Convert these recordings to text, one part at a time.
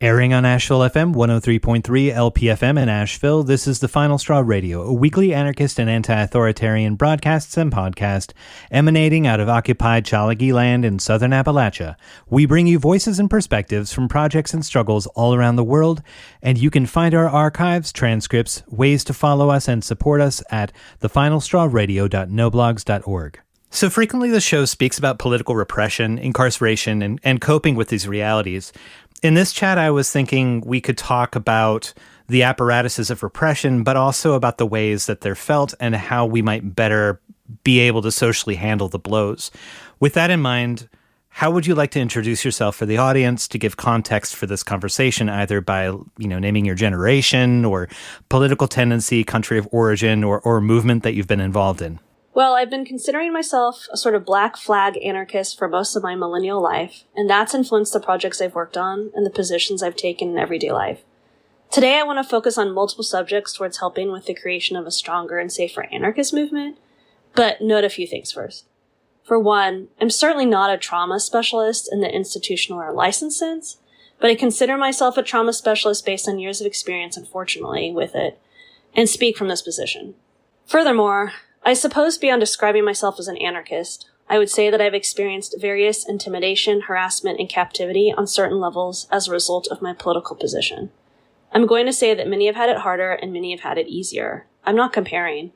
Airing on Asheville FM 103.3 LPFM in Asheville, this is The Final Straw Radio, a weekly anarchist and anti-authoritarian broadcasts and podcast emanating out of occupied Chalagi land in southern Appalachia. We bring you voices and perspectives from projects and struggles all around the world, and you can find our archives, transcripts, ways to follow us and support us at thefinalstrawradio.noblogs.org. So frequently the show speaks about political repression, incarceration, and coping with these realities. In this chat, I was thinking we could talk about the apparatuses of repression, but also about the ways that they're felt and how we might better be able to socially handle the blows. With that in mind, how would you like to introduce yourself for the audience to give context for this conversation, either by, naming your generation or political tendency, country of origin, or movement that you've been involved in? Well, I've been considering myself a sort of black flag anarchist for most of my millennial life, and that's influenced the projects I've worked on and the positions I've taken in everyday life. Today, I want to focus on multiple subjects towards helping with the creation of a stronger and safer anarchist movement, but note a few things first. For one, I'm certainly not a trauma specialist in the institutional or licensed sense, but I consider myself a trauma specialist based on years of experience, unfortunately, with it, and speak from this position. Furthermore, I suppose beyond describing myself as an anarchist, I would say that I've experienced various intimidation, harassment, and captivity on certain levels as a result of my political position. I'm going to say that many have had it harder and many have had it easier. I'm not comparing,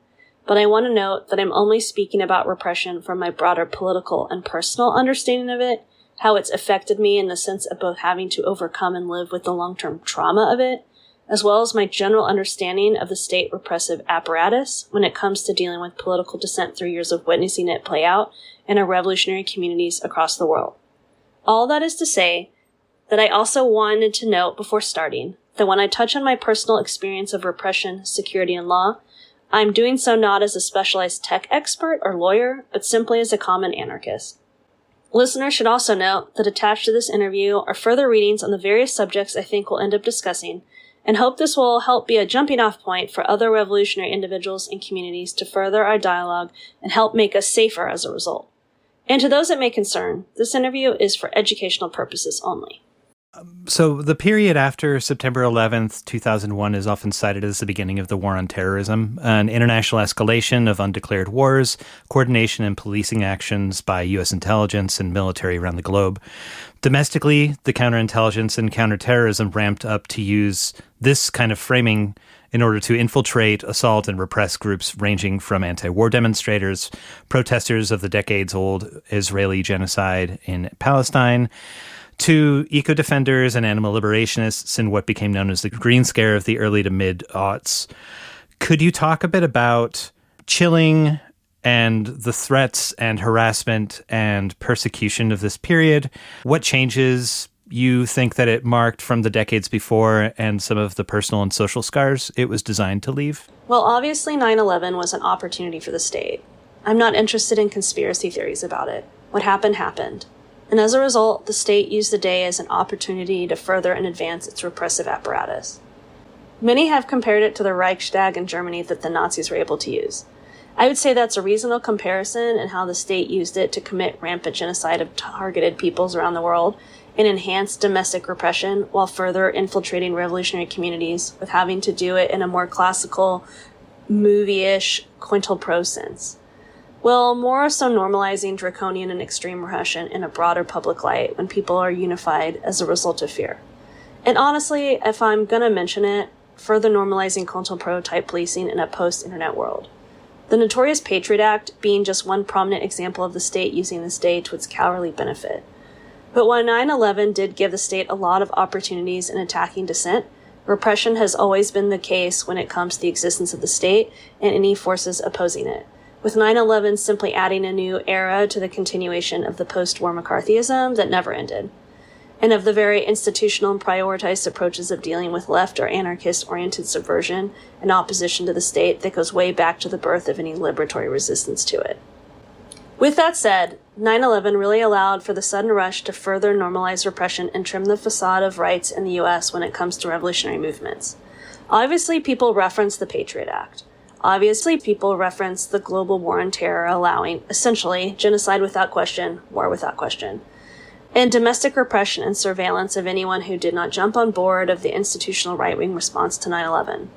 but I want to note that I'm only speaking about repression from my broader political and personal understanding of it, how it's affected me in the sense of both having to overcome and live with the long-term trauma of it, as well as my general understanding of the state repressive apparatus when it comes to dealing with political dissent through years of witnessing it play out in our revolutionary communities across the world. All that is to say that I also wanted to note before starting that when I touch on my personal experience of repression, security, and law, I'm doing so not as a specialized tech expert or lawyer, but simply as a common anarchist. Listeners should also note that attached to this interview are further readings on the various subjects I think we'll end up discussing, and hope this will help be a jumping-off point for other revolutionary individuals and communities to further our dialogue and help make us safer as a result. And to those it may concern, this interview is for educational purposes only. So the period after September 11th, 2001 is often cited as the beginning of the war on terrorism, an international escalation of undeclared wars, coordination and policing actions by U.S. intelligence and military around the globe. Domestically, the counterintelligence and counterterrorism ramped up to use this kind of framing in order to infiltrate, assault, and repress groups ranging from anti-war demonstrators, protesters of the decades-old Israeli genocide in Palestine, to eco-defenders and animal liberationists in what became known as the Green Scare of the early to mid-aughts. Could you talk a bit about chilling and the threats and harassment and persecution of this period? What changes you think that it marked from the decades before and some of the personal and social scars it was designed to leave? Well, obviously 9/11 was an opportunity for the state. I'm not interested in conspiracy theories about it. What happened, happened. And as a result, the state used the day as an opportunity to further and advance its repressive apparatus. Many have compared it to the Reichstag in Germany that the Nazis were able to use. I would say that's a reasonable comparison in how the state used it to commit rampant genocide of targeted peoples around the world and enhance domestic repression while further infiltrating revolutionary communities with having to do it in a more classical, movie-ish, quintal-pro sense. Well, more so normalizing draconian and extreme repression in a broader public light when people are unified as a result of fear. And honestly, if I'm gonna mention it, further normalizing quintal-pro type policing in a post-internet world. The notorious Patriot Act being just one prominent example of the state using this day to its cowardly benefit. But while 9/11 did give the state a lot of opportunities in attacking dissent, repression has always been the case when it comes to the existence of the state and any forces opposing it, with 9/11 simply adding a new era to the continuation of the post-war McCarthyism that never ended, and of the very institutional and prioritized approaches of dealing with left or anarchist-oriented subversion and opposition to the state that goes way back to the birth of any liberatory resistance to it. With that said, 9/11 really allowed for the sudden rush to further normalize repression and trim the facade of rights in the U.S. when it comes to revolutionary movements. Obviously, people reference the Patriot Act. Obviously, people reference the global war on terror allowing, essentially, genocide without question, war without question. and domestic repression and surveillance of anyone who did not jump on board of the institutional right-wing response to 9/11.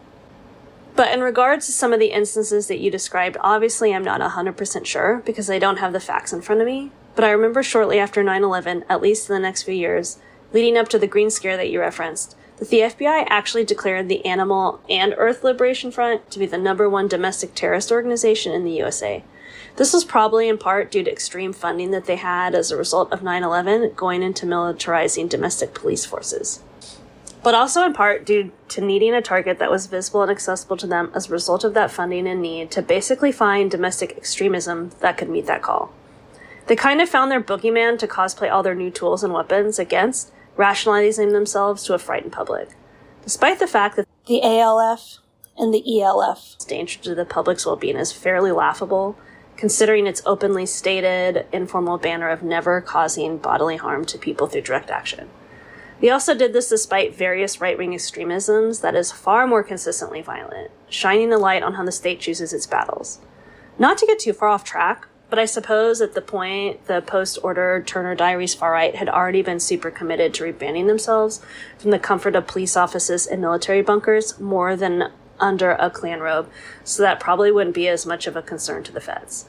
But in regards to some of the instances that you described, obviously I'm not 100% sure because I don't have the facts in front of me, but I remember shortly after 9/11, at least in the next few years, leading up to the Green Scare that you referenced, that the FBI actually declared the Animal and Earth Liberation Front to be the #1 domestic terrorist organization in the USA. This was probably in part due to extreme funding that they had as a result of 9/11 going into militarizing domestic police forces, but also in part due to needing a target that was visible and accessible to them as a result of that funding and need to basically find domestic extremism that could meet that call. They kind of found their boogeyman to cosplay all their new tools and weapons against, rationalizing themselves to a frightened public. Despite the fact that the ALF and the ELF's danger to the public's well-being is fairly laughable, considering its openly stated, informal banner of never causing bodily harm to people through direct action. They also did this despite various right-wing extremisms that is far more consistently violent, shining a light on how the state chooses its battles. Not to get too far off track, but I suppose at the point the post-order Turner Diaries far-right had already been super committed to rebranding themselves from the comfort of police offices and military bunkers more than under a Klan robe, so that probably wouldn't be as much of a concern to the feds.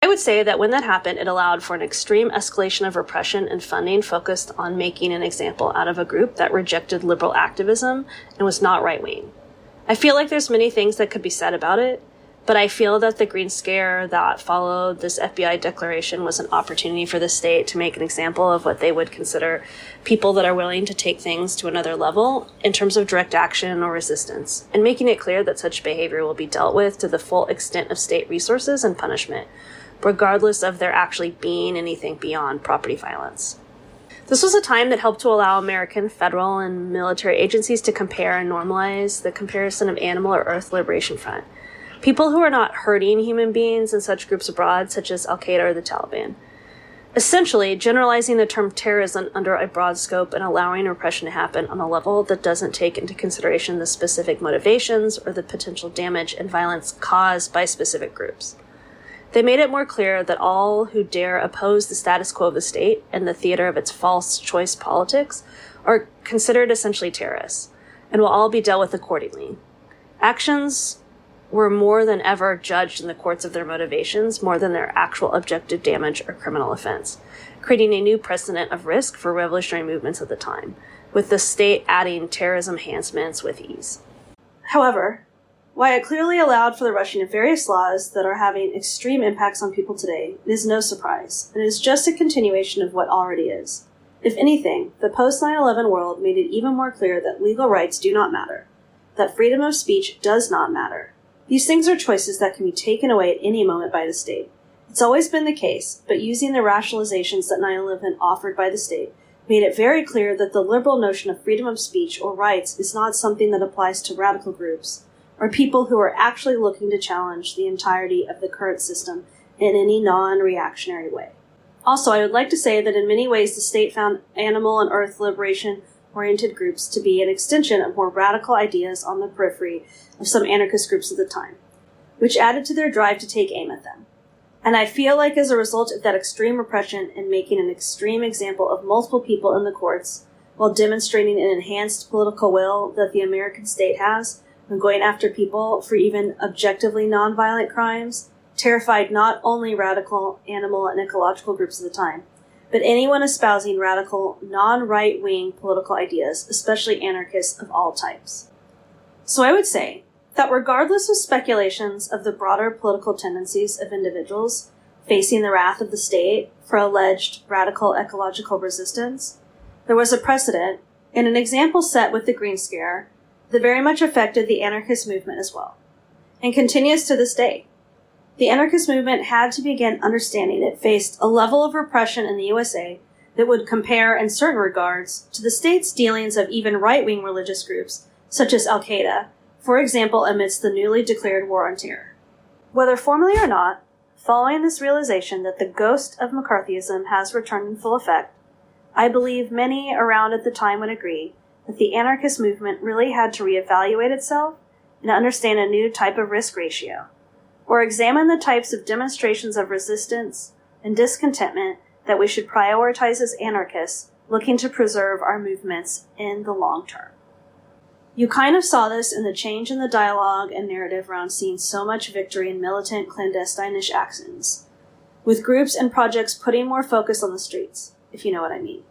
I would say that when that happened, it allowed for an extreme escalation of repression and funding focused on making an example out of a group that rejected liberal activism and was not right-wing. I feel like there's many things that could be said about it, but I feel that the Green Scare that followed this FBI declaration was an opportunity for the state to make an example of what they would consider people that are willing to take things to another level in terms of direct action or resistance, and making it clear that such behavior will be dealt with to the full extent of state resources and punishment, regardless of there actually being anything beyond property violence. This was a time that helped to allow American federal and military agencies to compare and normalize the comparison of Animal or Earth Liberation Front. People who are not hurting human beings in such groups abroad, such as Al-Qaeda or the Taliban. Essentially, generalizing the term terrorism under a broad scope and allowing repression to happen on a level that doesn't take into consideration the specific motivations or the potential damage and violence caused by specific groups. They made it more clear that all who dare oppose the status quo of the state and the theater of its false choice politics are considered essentially terrorists, and will all be dealt with accordingly. Actions were more than ever judged in the courts of their motivations more than their actual objective damage or criminal offense, creating a new precedent of risk for revolutionary movements at the time, with the state adding terrorism enhancements with ease. However, while it clearly allowed for the rushing of various laws that are having extreme impacts on people today, it is no surprise, and it is just a continuation of what already is. If anything, the post-9/11 world made it even more clear that legal rights do not matter, that freedom of speech does not matter. These things are choices that can be taken away at any moment by the state. It's always been the case, but using the rationalizations that 9/11 offered by the state made it very clear that the liberal notion of freedom of speech or rights is not something that applies to radical groups, or people who are actually looking to challenge the entirety of the current system in any non-reactionary way. Also, I would like to say that in many ways the state found Animal and Earth Liberation-oriented groups to be an extension of more radical ideas on the periphery of some anarchist groups at the time, which added to their drive to take aim at them. And I feel like as a result of that extreme repression and making an extreme example of multiple people in the courts, while demonstrating an enhanced political will that the American state has when going after people for even objectively nonviolent crimes, terrified not only radical animal and ecological groups at the time, but anyone espousing radical, non-right-wing political ideas, especially anarchists of all types. So I would say that regardless of speculations of the broader political tendencies of individuals facing the wrath of the state for alleged radical ecological resistance, there was a precedent and an example set with the Green Scare that very much affected the anarchist movement as well, and continues to this day. The anarchist movement had to begin understanding it faced a level of repression in the USA that would compare, in certain regards, to the state's dealings of even right-wing religious groups, such as Al-Qaeda, for example, amidst the newly declared War on Terror. Whether formally or not, following this realization that the ghost of McCarthyism has returned in full effect, I believe many around at the time would agree that the anarchist movement really had to reevaluate itself and understand a new type of risk ratio, or examine the types of demonstrations of resistance and discontentment that we should prioritize as anarchists looking to preserve our movements in the long term. You kind of saw this in the change in the dialogue and narrative around seeing so much victory in militant, clandestine-ish actions, with groups and projects putting more focus on the streets, if you know what I mean.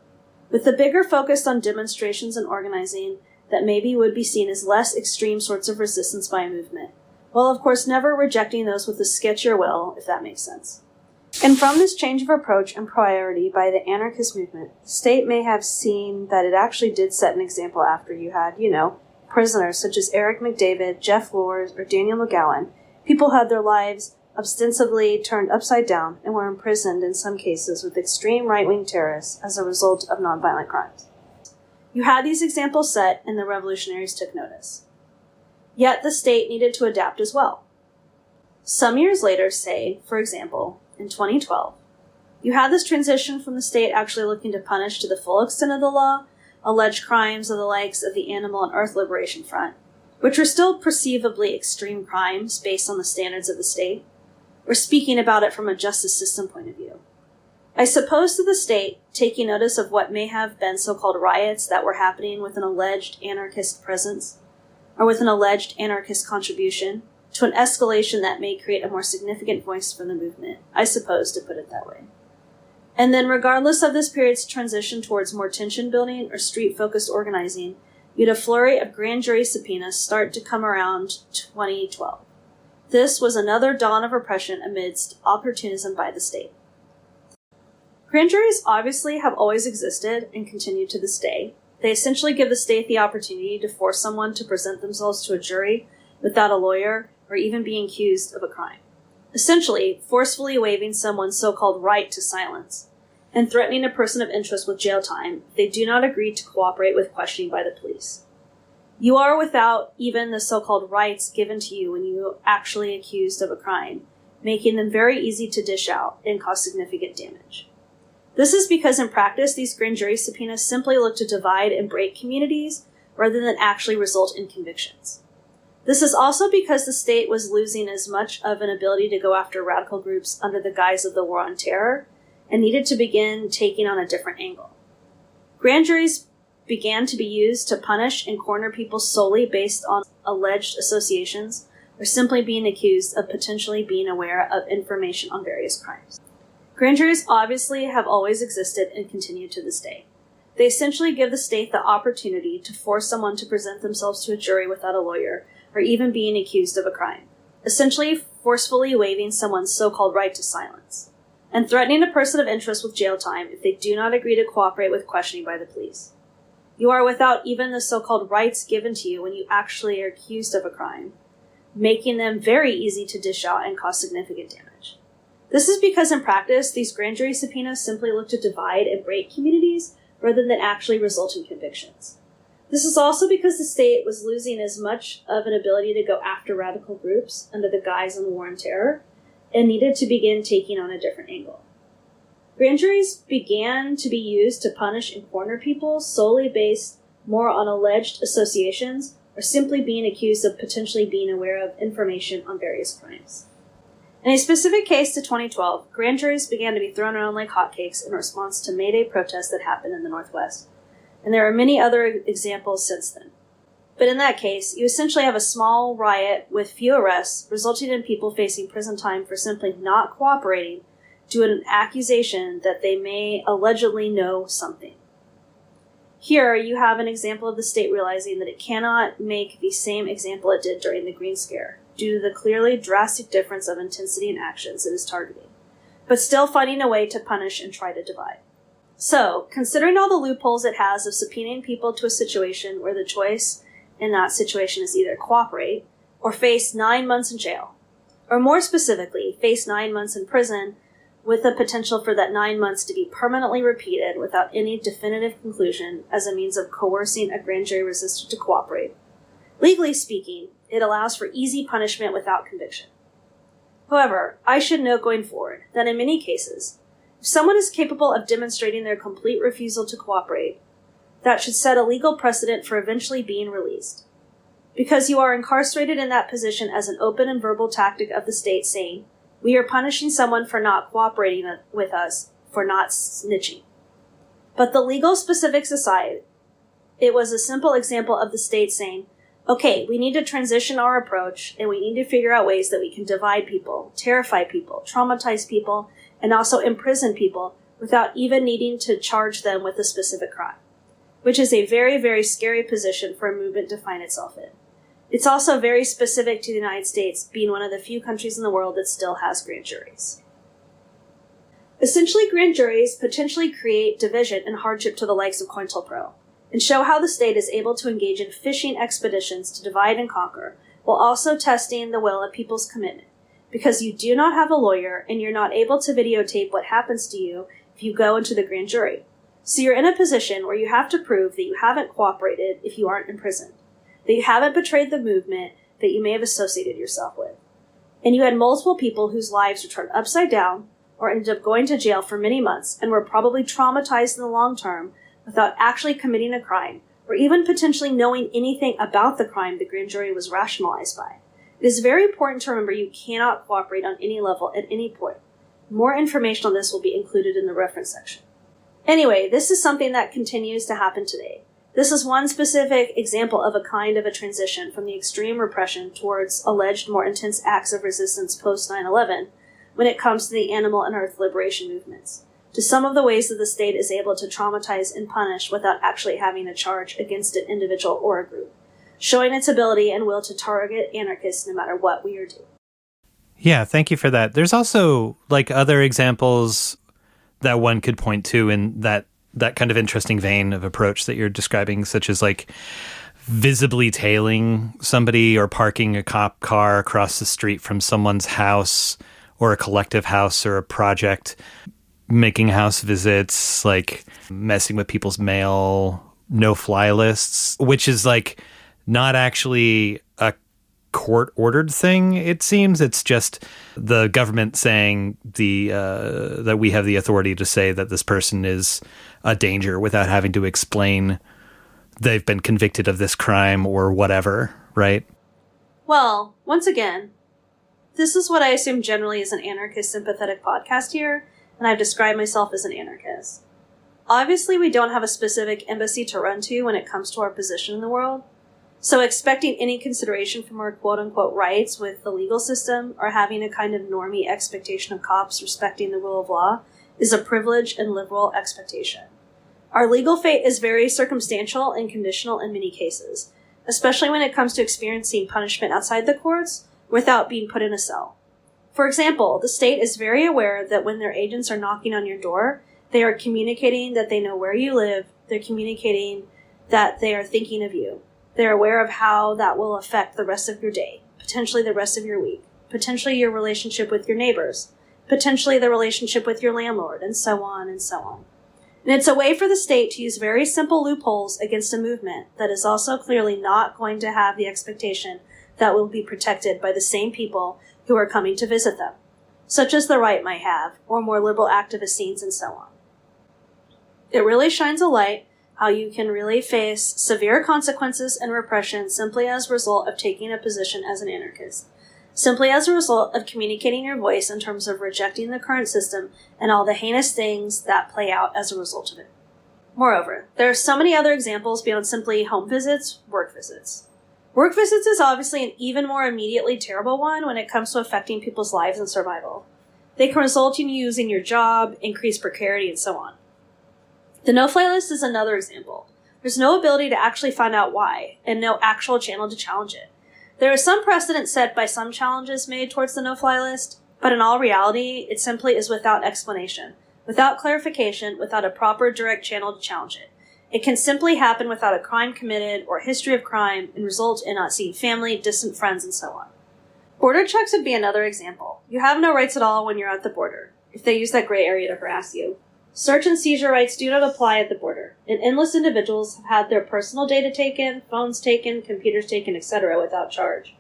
With the bigger focus on demonstrations and organizing that maybe would be seen as less extreme sorts of resistance by a movement, while of course never rejecting those with a sketchier will, if that makes sense. And from this change of approach and priority by the anarchist movement, the state may have seen that it actually did set an example after you had, prisoners such as Eric McDavid, Jeff Lors, or Daniel McGowan. People had their lives ostensibly turned upside down and were imprisoned in some cases with extreme right-wing terrorists as a result of nonviolent crimes. You had these examples set and the revolutionaries took notice. Yet the state needed to adapt as well. Some years later, say, for example, in 2012, you had this transition from the state actually looking to punish to the full extent of the law alleged crimes of the likes of the Animal and Earth Liberation Front, which were still perceivably extreme crimes based on the standards of the state, or speaking about it from a justice system point of view. I suppose to the state, taking notice of what may have been so-called riots that were happening with an alleged anarchist presence, or with an alleged anarchist contribution, to an escalation that may create a more significant voice for the movement, I suppose, to put it that way. And then regardless of this period's transition towards more tension-building or street-focused organizing, you had a flurry of grand jury subpoenas start to come around 2012. This was another dawn of repression amidst opportunism by the state. Grand juries obviously have always existed and continue to this day. They essentially give the state the opportunity to force someone to present themselves to a jury without a lawyer or even being accused of a crime. Essentially, forcefully waiving someone's so-called right to silence, and threatening a person of interest with jail time if they do not agree to cooperate with questioning by the police. You are without even the so-called rights given to you when you are actually accused of a crime, making them very easy to dish out and cause significant damage. This is because in practice, these grand jury subpoenas simply look to divide and break communities rather than actually result in convictions. This is also because the state was losing as much of an ability to go after radical groups under the guise of the war on terror and needed to begin taking on a different angle. Grand juries began to be used to punish and corner people solely based on alleged associations or simply being accused of potentially being aware of information on various crimes. Grand juries obviously have always existed and continue to this day. They essentially give the state the opportunity to force someone to present themselves to a jury without a lawyer or even being accused of a crime, essentially forcefully waiving someone's so-called right to silence, and threatening a person of interest with jail time if they do not agree to cooperate with questioning by the police. You are without even the so-called rights given to you when you actually are accused of a crime, making them very easy to dish out and cause significant damage. This is because in practice, these grand jury subpoenas simply look to divide and break communities rather than actually result in convictions. This is also because the state was losing as much of an ability to go after radical groups under the guise of the war on terror and needed to begin taking on a different angle. Grand juries began to be used to punish and corner people solely based more on alleged associations or simply being accused of potentially being aware of information on various crimes. In a specific case to 2012, grand juries began to be thrown around like hotcakes in response to May Day protests that happened in the Northwest. And there are many other examples since then. But in that case, you essentially have a small riot with few arrests, resulting in people facing prison time for simply not cooperating due to an accusation that they may allegedly know something. Here, you have an example of the state realizing that it cannot make the same example it did during the Green Scare, due to the clearly drastic difference of intensity and actions it is targeting, but still finding a way to punish and try to divide. So, considering all the loopholes it has of subpoenaing people to a situation where the choice in that situation is either cooperate or face 9 months in jail, or more specifically, face 9 months in prison with the potential for that 9 months to be permanently repeated without any definitive conclusion as a means of coercing a grand jury resistant to cooperate. Legally speaking, it allows for easy punishment without conviction. However, I should note going forward that in many cases, if someone is capable of demonstrating their complete refusal to cooperate, that should set a legal precedent for eventually being released. Because you are incarcerated in that position as an open and verbal tactic of the state saying, "We are punishing someone for not cooperating with us for not snitching. But the legal specifics aside, it was a simple example of the state saying, okay, we need to transition our approach, and we need to figure out ways that we can divide people, terrify people, traumatize people, and also imprison people without even needing to charge them with a specific crime, which is a very, very scary position for a movement to find itself in. It's also very specific to the United States, being one of the few countries in the world that still has grand juries. Essentially, grand juries potentially create division and hardship to the likes of COINTELPRO, and show how the state is able to engage in fishing expeditions to divide and conquer, while also testing the will of people's commitment, because you do not have a lawyer and you're not able to videotape what happens to you if you go into the grand jury. So you're in a position where you have to prove that you haven't cooperated if you aren't imprisoned, that you haven't betrayed the movement that you may have associated yourself with. And you had multiple people whose lives were turned upside down or ended up going to jail for many months and were probably traumatized in the long term without actually committing a crime or even potentially knowing anything about the crime the grand jury was rationalized by. It is very important to remember you cannot cooperate on any level at any point. More information on this will be included in the reference section. Anyway, this is something that continues to happen today. This is one specific example of a kind of a transition from the extreme repression towards alleged more intense acts of resistance post 9/11 when it comes to the animal and earth liberation movements, to some of the ways that the state is able to traumatize and punish without actually having a charge against an individual or a group, showing its ability and will to target anarchists no matter what we are doing. Yeah, thank you for that. There's also other examples that one could point to in that kind of interesting vein of approach that you're describing, such as visibly tailing somebody or parking a cop car across the street from someone's house or a collective house or a project, making house visits, messing with people's mail, no-fly lists, which is not actually a court-ordered thing, it seems. It's just the government saying that we have the authority to say that this person is a danger without having to explain they've been convicted of this crime or whatever, right? Well, once again, this is what I assume generally is an anarchist sympathetic podcast here, and I've described myself as an anarchist. Obviously, we don't have a specific embassy to run to when it comes to our position in the world, so expecting any consideration from our quote-unquote rights with the legal system or having a kind of normie expectation of cops respecting the rule of law is a privileged and liberal expectation. Our legal fate is very circumstantial and conditional in many cases, especially when it comes to experiencing punishment outside the courts without being put in a cell. For example, the state is very aware that when their agents are knocking on your door, they are communicating that they know where you live, they're communicating that they are thinking of you. They're aware of how that will affect the rest of your day, potentially the rest of your week, potentially your relationship with your neighbors, potentially the relationship with your landlord, and so on and so on. And it's a way for the state to use very simple loopholes against a movement that is also clearly not going to have the expectation that will be protected by the same people who are coming to visit them, such as the right might have, or more liberal activist scenes and so on. It really shines a light how you can really face severe consequences and repression simply as a result of taking a position as an anarchist, simply as a result of communicating your voice in terms of rejecting the current system and all the heinous things that play out as a result of it. Moreover, there are so many other examples beyond simply home visits, work visits. Work visits is obviously an even more immediately terrible one when it comes to affecting people's lives and survival. They can result in you losing your job, increased precarity, and so on. The no-fly list is another example. There's no ability to actually find out why, and no actual channel to challenge it. There is some precedent set by some challenges made towards the no-fly list, but in all reality, it simply is without explanation, without clarification, without a proper direct channel to challenge it. It can simply happen without a crime committed or history of crime and result in not seeing family, distant friends, and so on. Border checks would be another example. You have no rights at all when you're at the border, if they use that gray area to harass you. Search and seizure rights do not apply at the border, and endless individuals have had their personal data taken, phones taken, computers taken, etc. without charge,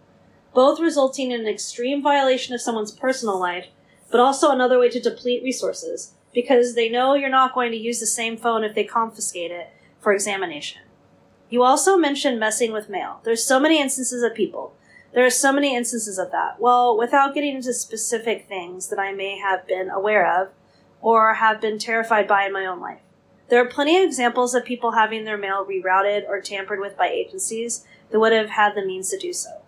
both resulting in an extreme violation of someone's personal life, but also another way to deplete resources, because they know you're not going to use the same phone if they confiscate it for examination. You also mentioned messing with mail. There's so many instances of people. There are so many instances of that. Well, without getting into specific things that I may have been aware of, or have been terrified by in my own life. There are plenty of examples of people having their mail rerouted or tampered with by agencies that would have had the means to do so.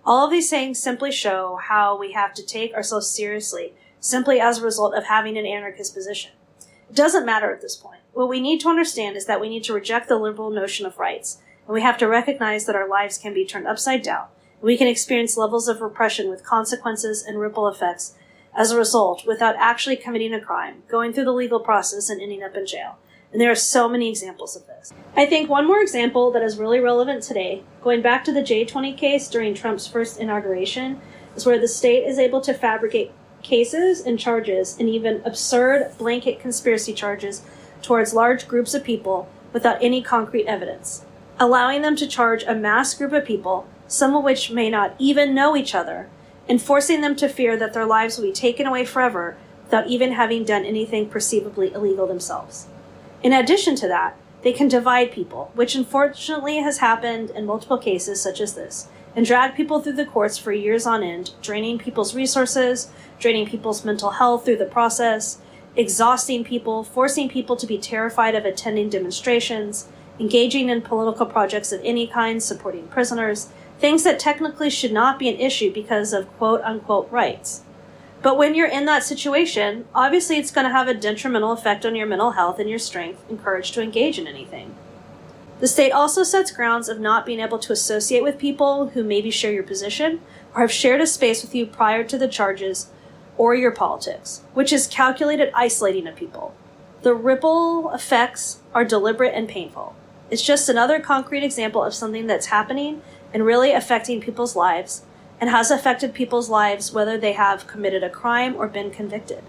All of these things simply show how we have to take ourselves seriously simply as a result of having an anarchist position. It doesn't matter at this point. What we need to understand is that we need to reject the liberal notion of rights, and we have to recognize that our lives can be turned upside down, and we can experience levels of repression with consequences and ripple effects as a result without actually committing a crime, going through the legal process, and ending up in jail. And there are so many examples of this. I think one more example that is really relevant today, going back to the J20 case during Trump's first inauguration, is where the state is able to fabricate cases and charges and even absurd blanket conspiracy charges towards large groups of people without any concrete evidence, allowing them to charge a mass group of people, some of which may not even know each other, and forcing them to fear that their lives will be taken away forever without even having done anything perceivably illegal themselves. In addition to that, they can divide people, which unfortunately has happened in multiple cases such as this, and drag people through the courts for years on end, draining people's resources, draining people's mental health through the process, exhausting people, forcing people to be terrified of attending demonstrations, engaging in political projects of any kind, supporting prisoners, things that technically should not be an issue because of quote-unquote rights. But when you're in that situation, obviously it's going to have a detrimental effect on your mental health and your strength and courage to engage in anything. The state also sets grounds of not being able to associate with people who maybe share your position or have shared a space with you prior to the charges or your politics, which is calculated isolating of people. The ripple effects are deliberate and painful. It's just another concrete example of something that's happening and really affecting people's lives, and has affected people's lives whether they have committed a crime or been convicted.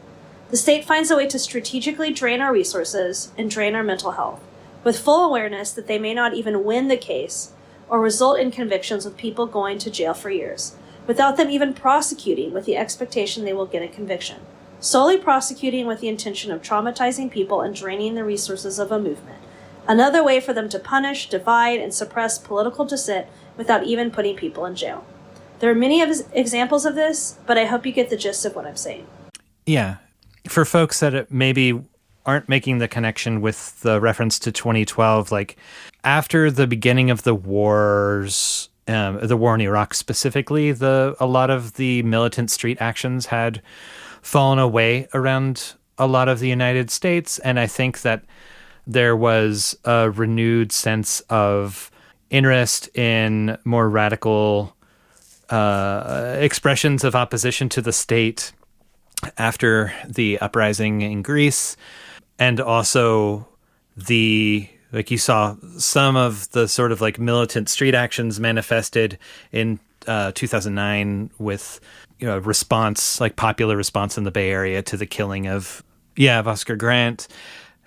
The state finds a way to strategically drain our resources and drain our mental health, with full awareness that they may not even win the case or result in convictions with people going to jail for years, without them even prosecuting with the expectation they will get a conviction, solely prosecuting with the intention of traumatizing people and draining the resources of a movement. Another way for them to punish, divide, and suppress political dissent without even putting people in jail. There are many examples of this, but I hope you get the gist of what I'm saying. Yeah. For folks that maybe aren't making the connection with the reference to 2012, like after the beginning of the wars, the war in Iraq specifically, a lot of the militant street actions had fallen away around a lot of the United States. And I think that there was a renewed sense of interest in more radical expressions of opposition to the state after the uprising in Greece, and also like you saw some of the sort of like militant street actions manifested in 2009 with response, like popular response in the Bay Area to the killing of Oscar Grant.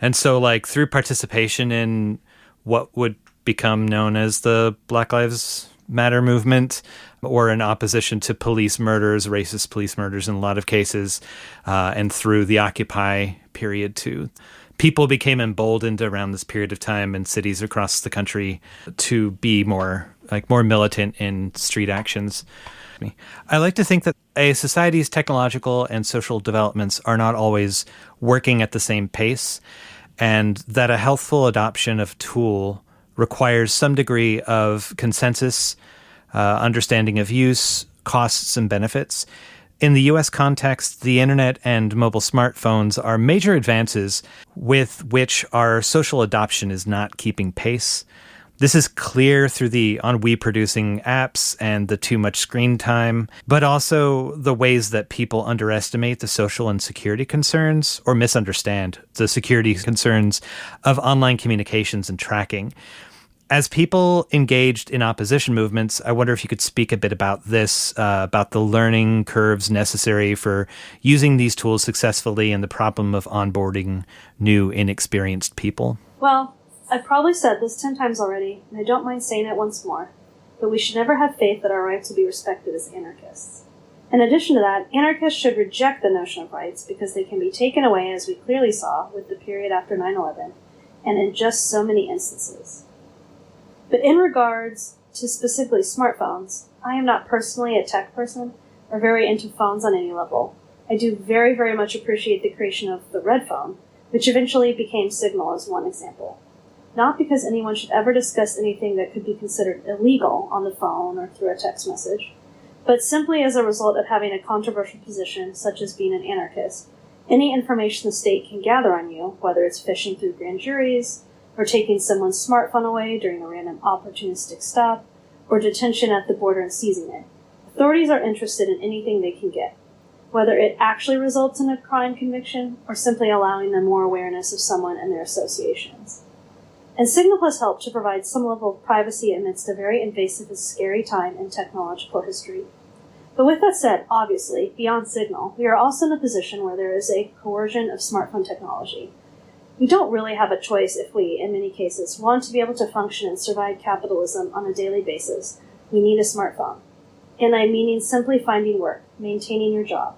And so like through participation in what would become known as the Black Lives Matter movement, or in opposition to police murders, racist police murders in a lot of cases, and through the Occupy period too. People became emboldened around this period of time in cities across the country to be more militant in street actions. I like to think that a society's technological and social developments are not always working at the same pace, and that a healthful adoption of tool requires some degree of consensus, understanding of use, costs, and benefits. In the U.S. context, the internet and mobile smartphones are major advances with which our social adoption is not keeping pace. This is clear through the ennui-producing apps and the too much screen time, but also the ways that people underestimate the social and security concerns or misunderstand the security concerns of online communications and tracking. As people engaged in opposition movements, I wonder if you could speak a bit about this, about the learning curves necessary for using these tools successfully and the problem of onboarding new, inexperienced people. Well, I've probably said this 10 times already, and I don't mind saying it once more, but we should never have faith that our rights will be respected as anarchists. In addition to that, anarchists should reject the notion of rights because they can be taken away, as we clearly saw with the period after 9/11, and in just so many instances. But in regards to specifically smartphones, I am not personally a tech person or very into phones on any level. I do very, very much appreciate the creation of the red phone, which eventually became Signal as one example. Not because anyone should ever discuss anything that could be considered illegal on the phone or through a text message, but simply as a result of having a controversial position, such as being an anarchist. Any information the state can gather on you, whether it's fishing through grand juries, or taking someone's smartphone away during a random opportunistic stop, or detention at the border and seizing it. Authorities are interested in anything they can get, whether it actually results in a crime conviction or simply allowing them more awareness of someone and their associations. And Signal has helped to provide some level of privacy amidst a very invasive and scary time in technological history. But with that said, obviously, beyond Signal, we are also in a position where there is a coercion of smartphone technology. We don't really have a choice if we, in many cases, want to be able to function and survive capitalism on a daily basis. We need a smartphone. And I mean simply finding work, maintaining your job.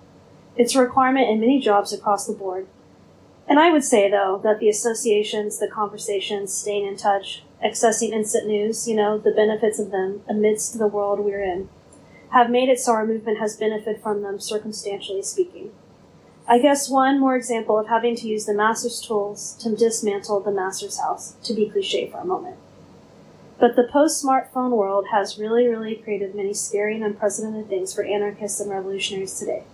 It's a requirement in many jobs across the board. And I would say, though, that the associations, the conversations, staying in touch, accessing instant news, the benefits of them amidst the world we're in, have made it so our movement has benefited from them circumstantially speaking. I guess one more example of having to use the master's tools to dismantle the master's house, to be cliche for a moment. But the post-smartphone world has really, really created many scary and unprecedented things for anarchists and revolutionaries today.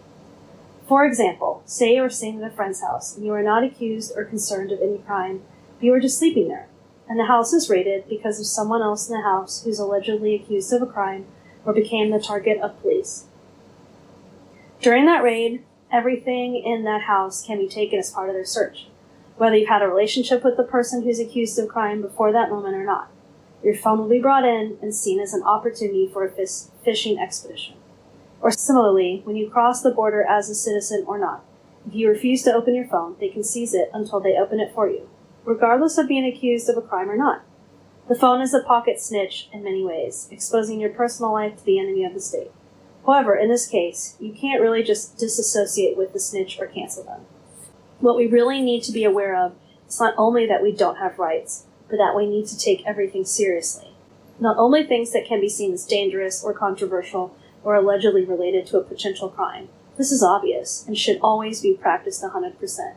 For example, say you are staying at a friend's house and you are not accused or concerned of any crime, but you are just sleeping there, and the house is raided because of someone else in the house who's allegedly accused of a crime or became the target of police. During that raid, everything in that house can be taken as part of their search, whether you've had a relationship with the person who's accused of crime before that moment or not. Your phone will be brought in and seen as an opportunity for a fishing expedition. Or similarly, when you cross the border as a citizen or not, if you refuse to open your phone, they can seize it until they open it for you, regardless of being accused of a crime or not. The phone is a pocket snitch in many ways, exposing your personal life to the enemy of the state. However, in this case, you can't really just disassociate with the snitch or cancel them. What we really need to be aware of is not only that we don't have rights, but that we need to take everything seriously. Not only things that can be seen as dangerous or controversial or allegedly related to a potential crime. This is obvious and should always be practiced 100%.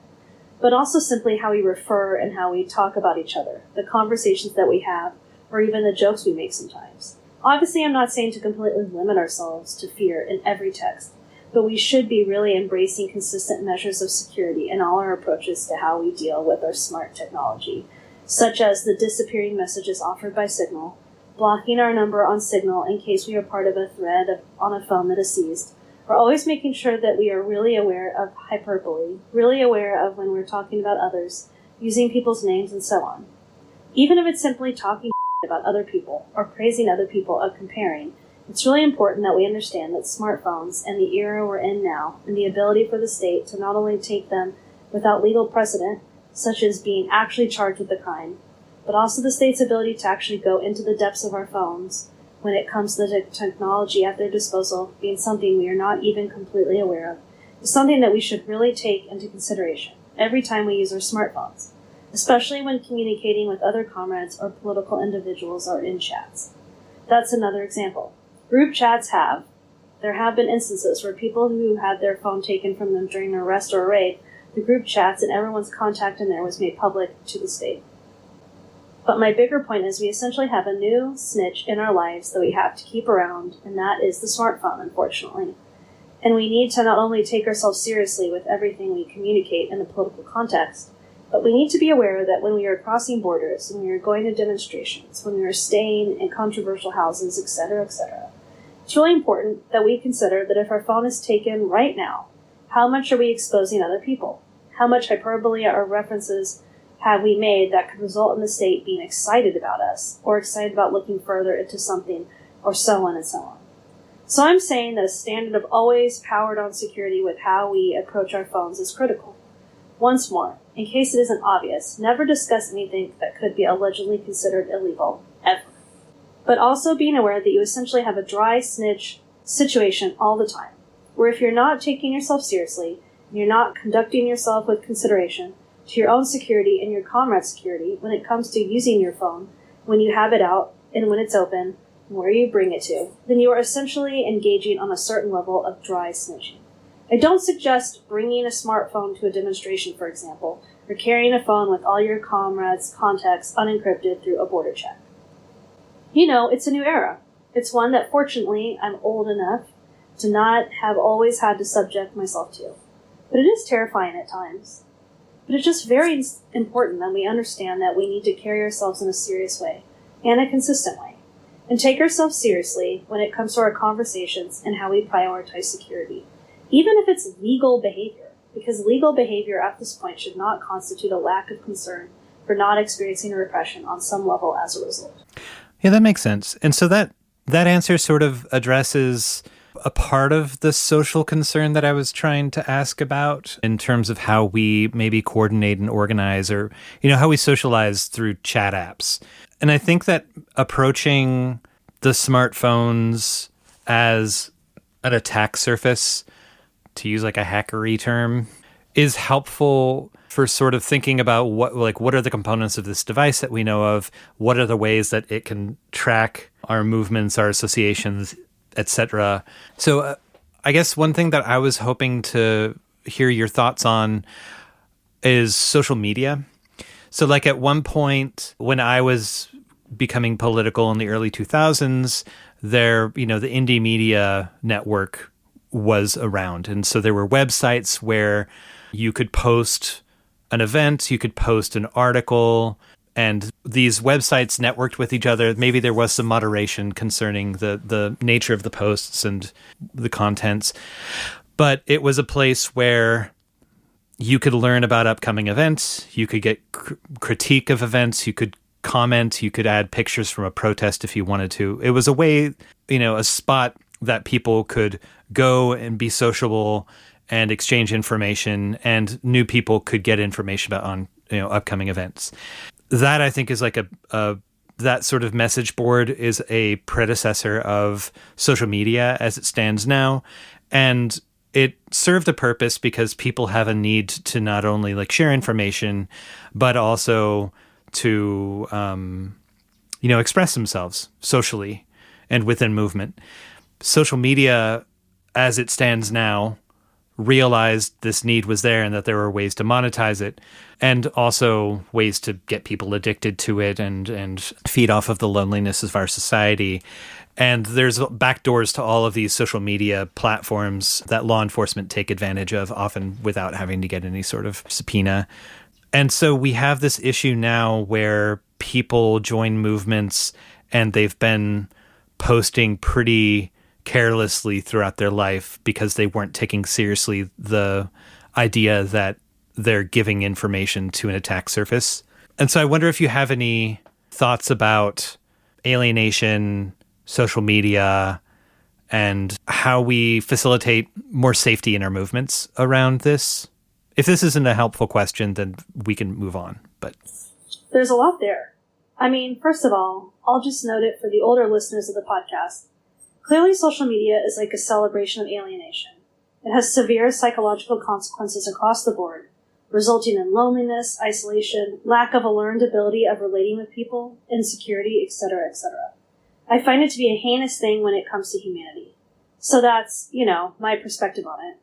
But also simply how we refer and how we talk about each other, the conversations that we have, or even the jokes we make sometimes. Obviously, I'm not saying to completely limit ourselves to fear in every text, but we should be really embracing consistent measures of security in all our approaches to how we deal with our smart technology, such as the disappearing messages offered by Signal, blocking our number on Signal in case we are part of a thread on a phone that is seized. We're always making sure that we are really aware of hyperbole, really aware of when we're talking about others, using people's names and so on. Even if it's simply talking about other people or praising other people or comparing, it's really important that we understand that smartphones and the era we're in now and the ability for the state to not only take them without legal precedent, such as being actually charged with the crime, but also the state's ability to actually go into the depths of our phones when it comes to the technology at their disposal being something we are not even completely aware of, is something that we should really take into consideration every time we use our smartphones, especially when communicating with other comrades or political individuals or in chats. That's another example. Group chats there have been instances where people who had their phone taken from them during an arrest or a raid, the group chats and everyone's contact in there was made public to the state. But my bigger point is we essentially have a new snitch in our lives that we have to keep around, and that is the smartphone, unfortunately. And we need to not only take ourselves seriously with everything we communicate in a political context, but we need to be aware that when we are crossing borders, when we are going to demonstrations, when we are staying in controversial houses, etc., it's really important that we consider that if our phone is taken right now, how much are we exposing other people? How much hyperbole or references have we made that could result in the state being excited about us or excited about looking further into something or so on and so on. So I'm saying that a standard of always powered on security with how we approach our phones is critical. Once more, in case it isn't obvious, never discuss anything that could be allegedly considered illegal, ever. But also being aware that you essentially have a dry snitch situation all the time, where if you're not taking yourself seriously, and you're not conducting yourself with consideration, to your own security and your comrade's security when it comes to using your phone, when you have it out and when it's open, and where you bring it to, then you are essentially engaging on a certain level of dry snitching. I don't suggest bringing a smartphone to a demonstration, for example, or carrying a phone with all your comrades' contacts unencrypted through a border check. It's a new era. It's one that, fortunately, I'm old enough to not have always had to subject myself to. But it is terrifying at times. But it's just very important that we understand that we need to carry ourselves in a serious way, and a consistent way, and take ourselves seriously when it comes to our conversations and how we prioritize security, even if it's legal behavior, because legal behavior at this point should not constitute a lack of concern for not experiencing a repression on some level as a result. Yeah, that makes sense. And so that answer sort of addresses a part of the social concern that I was trying to ask about in terms of how we maybe coordinate and organize, or, how we socialize through chat apps. And I think that approaching the smartphones as an attack surface, to use like a hackery term, is helpful for sort of thinking about what are the components of this device that we know of, what are the ways that it can track our movements, our associations, etc. So I guess one thing that I was hoping to hear your thoughts on is social media. So like at one point when I was becoming political in the early 2000s, the indie media network was around. And so there were websites where you could post an event, you could post an article, and these websites networked with each other. Maybe there was some moderation concerning the nature of the posts and the contents, but it was a place where you could learn about upcoming events, you could get critique of events, you could comment, you could add pictures from a protest if you wanted to. It was a way, a spot that people could go and be sociable and exchange information, and new people could get information about upcoming events. That, I think, is like that sort of message board is a predecessor of social media as it stands now. And it served a purpose because people have a need to not only like share information, but also to, express themselves socially and within movement. Social media, as it stands now, realized this need was there and that there were ways to monetize it, and also ways to get people addicted to it and feed off of the loneliness of our society. And there's backdoors to all of these social media platforms that law enforcement take advantage of, often without having to get any sort of subpoena. And so we have this issue now where people join movements and they've been posting pretty carelessly throughout their life because they weren't taking seriously the idea that they're giving information to an attack surface. And so I wonder if you have any thoughts about alienation, social media, and how we facilitate more safety in our movements around this. If this isn't a helpful question, then we can move on. But there's a lot there. I mean, first of all, I'll just note it for the older listeners of the podcast. Clearly, social media is like a celebration of alienation. It has severe psychological consequences across the board, resulting in loneliness, isolation, lack of a learned ability of relating with people, insecurity, etc., etc. I find it to be a heinous thing when it comes to humanity. So that's, my perspective on it.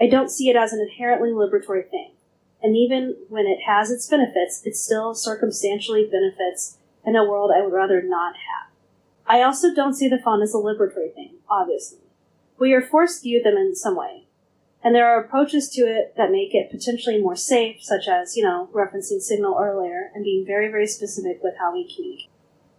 I don't see it as an inherently liberatory thing. And even when it has its benefits, it still circumstantially benefits in a world I would rather not have. I also don't see the phone as a liberatory thing, obviously. We are forced to use them in some way. And there are approaches to it that make it potentially more safe, such as, referencing Signal earlier and being very, very specific with how we communicate.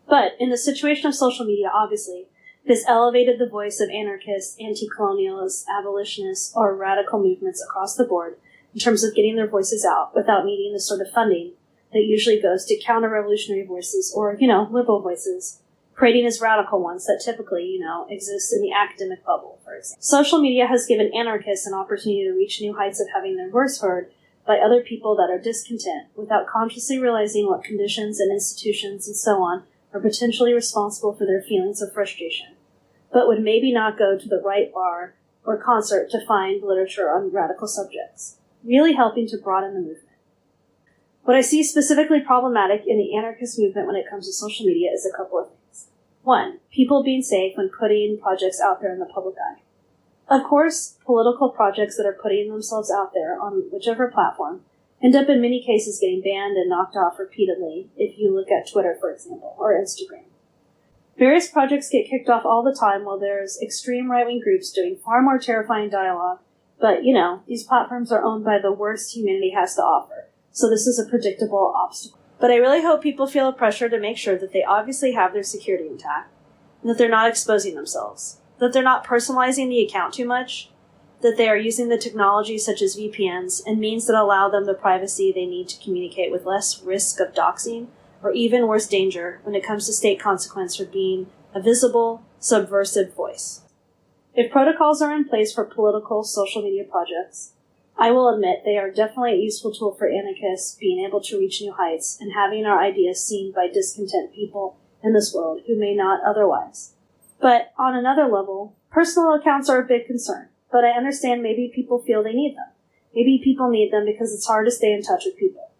But in the situation of social media, obviously, this elevated the voice of anarchists, anti-colonialists, abolitionists, or radical movements across the board in terms of getting their voices out without needing the sort of funding that usually goes to counter-revolutionary voices or, liberal voices, creating as radical ones that typically, exist in the academic bubble, for example. Social media has given anarchists an opportunity to reach new heights of having their voice heard by other people that are discontent without consciously realizing what conditions and institutions and so on are potentially responsible for their feelings of frustration, but would maybe not go to the right bar or concert to find literature on radical subjects, really helping to broaden the movement. What I see specifically problematic in the anarchist movement when it comes to social media is a couple of things. One, people being safe when putting projects out there in the public eye. Of course, political projects that are putting themselves out there on whichever platform end up in many cases getting banned and knocked off repeatedly, if you look at Twitter, for example, or Instagram. Various projects get kicked off all the time while there's extreme right-wing groups doing far more terrifying dialogue, but, these platforms are owned by the worst humanity has to offer, so this is a predictable obstacle. But I really hope people feel a pressure to make sure that they obviously have their security intact, and that they're not exposing themselves, that they're not personalizing the account too much, that they are using the technology such as VPNs and means that allow them the privacy they need to communicate with less risk of doxing or even worse danger when it comes to state consequence for being a visible, subversive voice. If protocols are in place for political social media projects, I will admit they are definitely a useful tool for anarchists being able to reach new heights and having our ideas seen by discontent people in this world who may not otherwise. But on another level, personal accounts are a big concern, but I understand maybe people feel they need them. Maybe people need them because it's hard to stay in touch with people.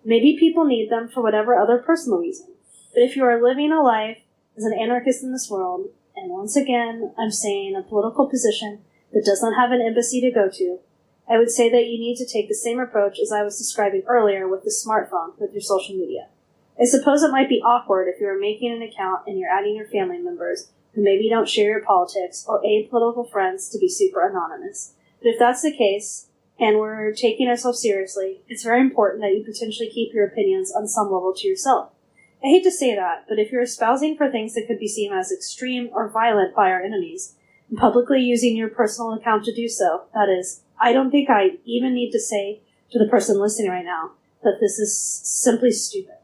Maybe people need them for whatever other personal reason. But if you are living a life as an anarchist in this world, and once again, I'm saying a political position that does not have an embassy to go to, I would say that you need to take the same approach as I was describing earlier with the smartphone with your social media. I suppose it might be awkward if you are making an account and you're adding your family members who maybe don't share your politics or apolitical friends to be super anonymous. But if that's the case, and we're taking ourselves seriously, it's very important that you potentially keep your opinions on some level to yourself. I hate to say that, but if you're espousing for things that could be seen as extreme or violent by our enemies, and publicly using your personal account to do so, that is, I don't think I even need to say to the person listening right now that this is simply stupid.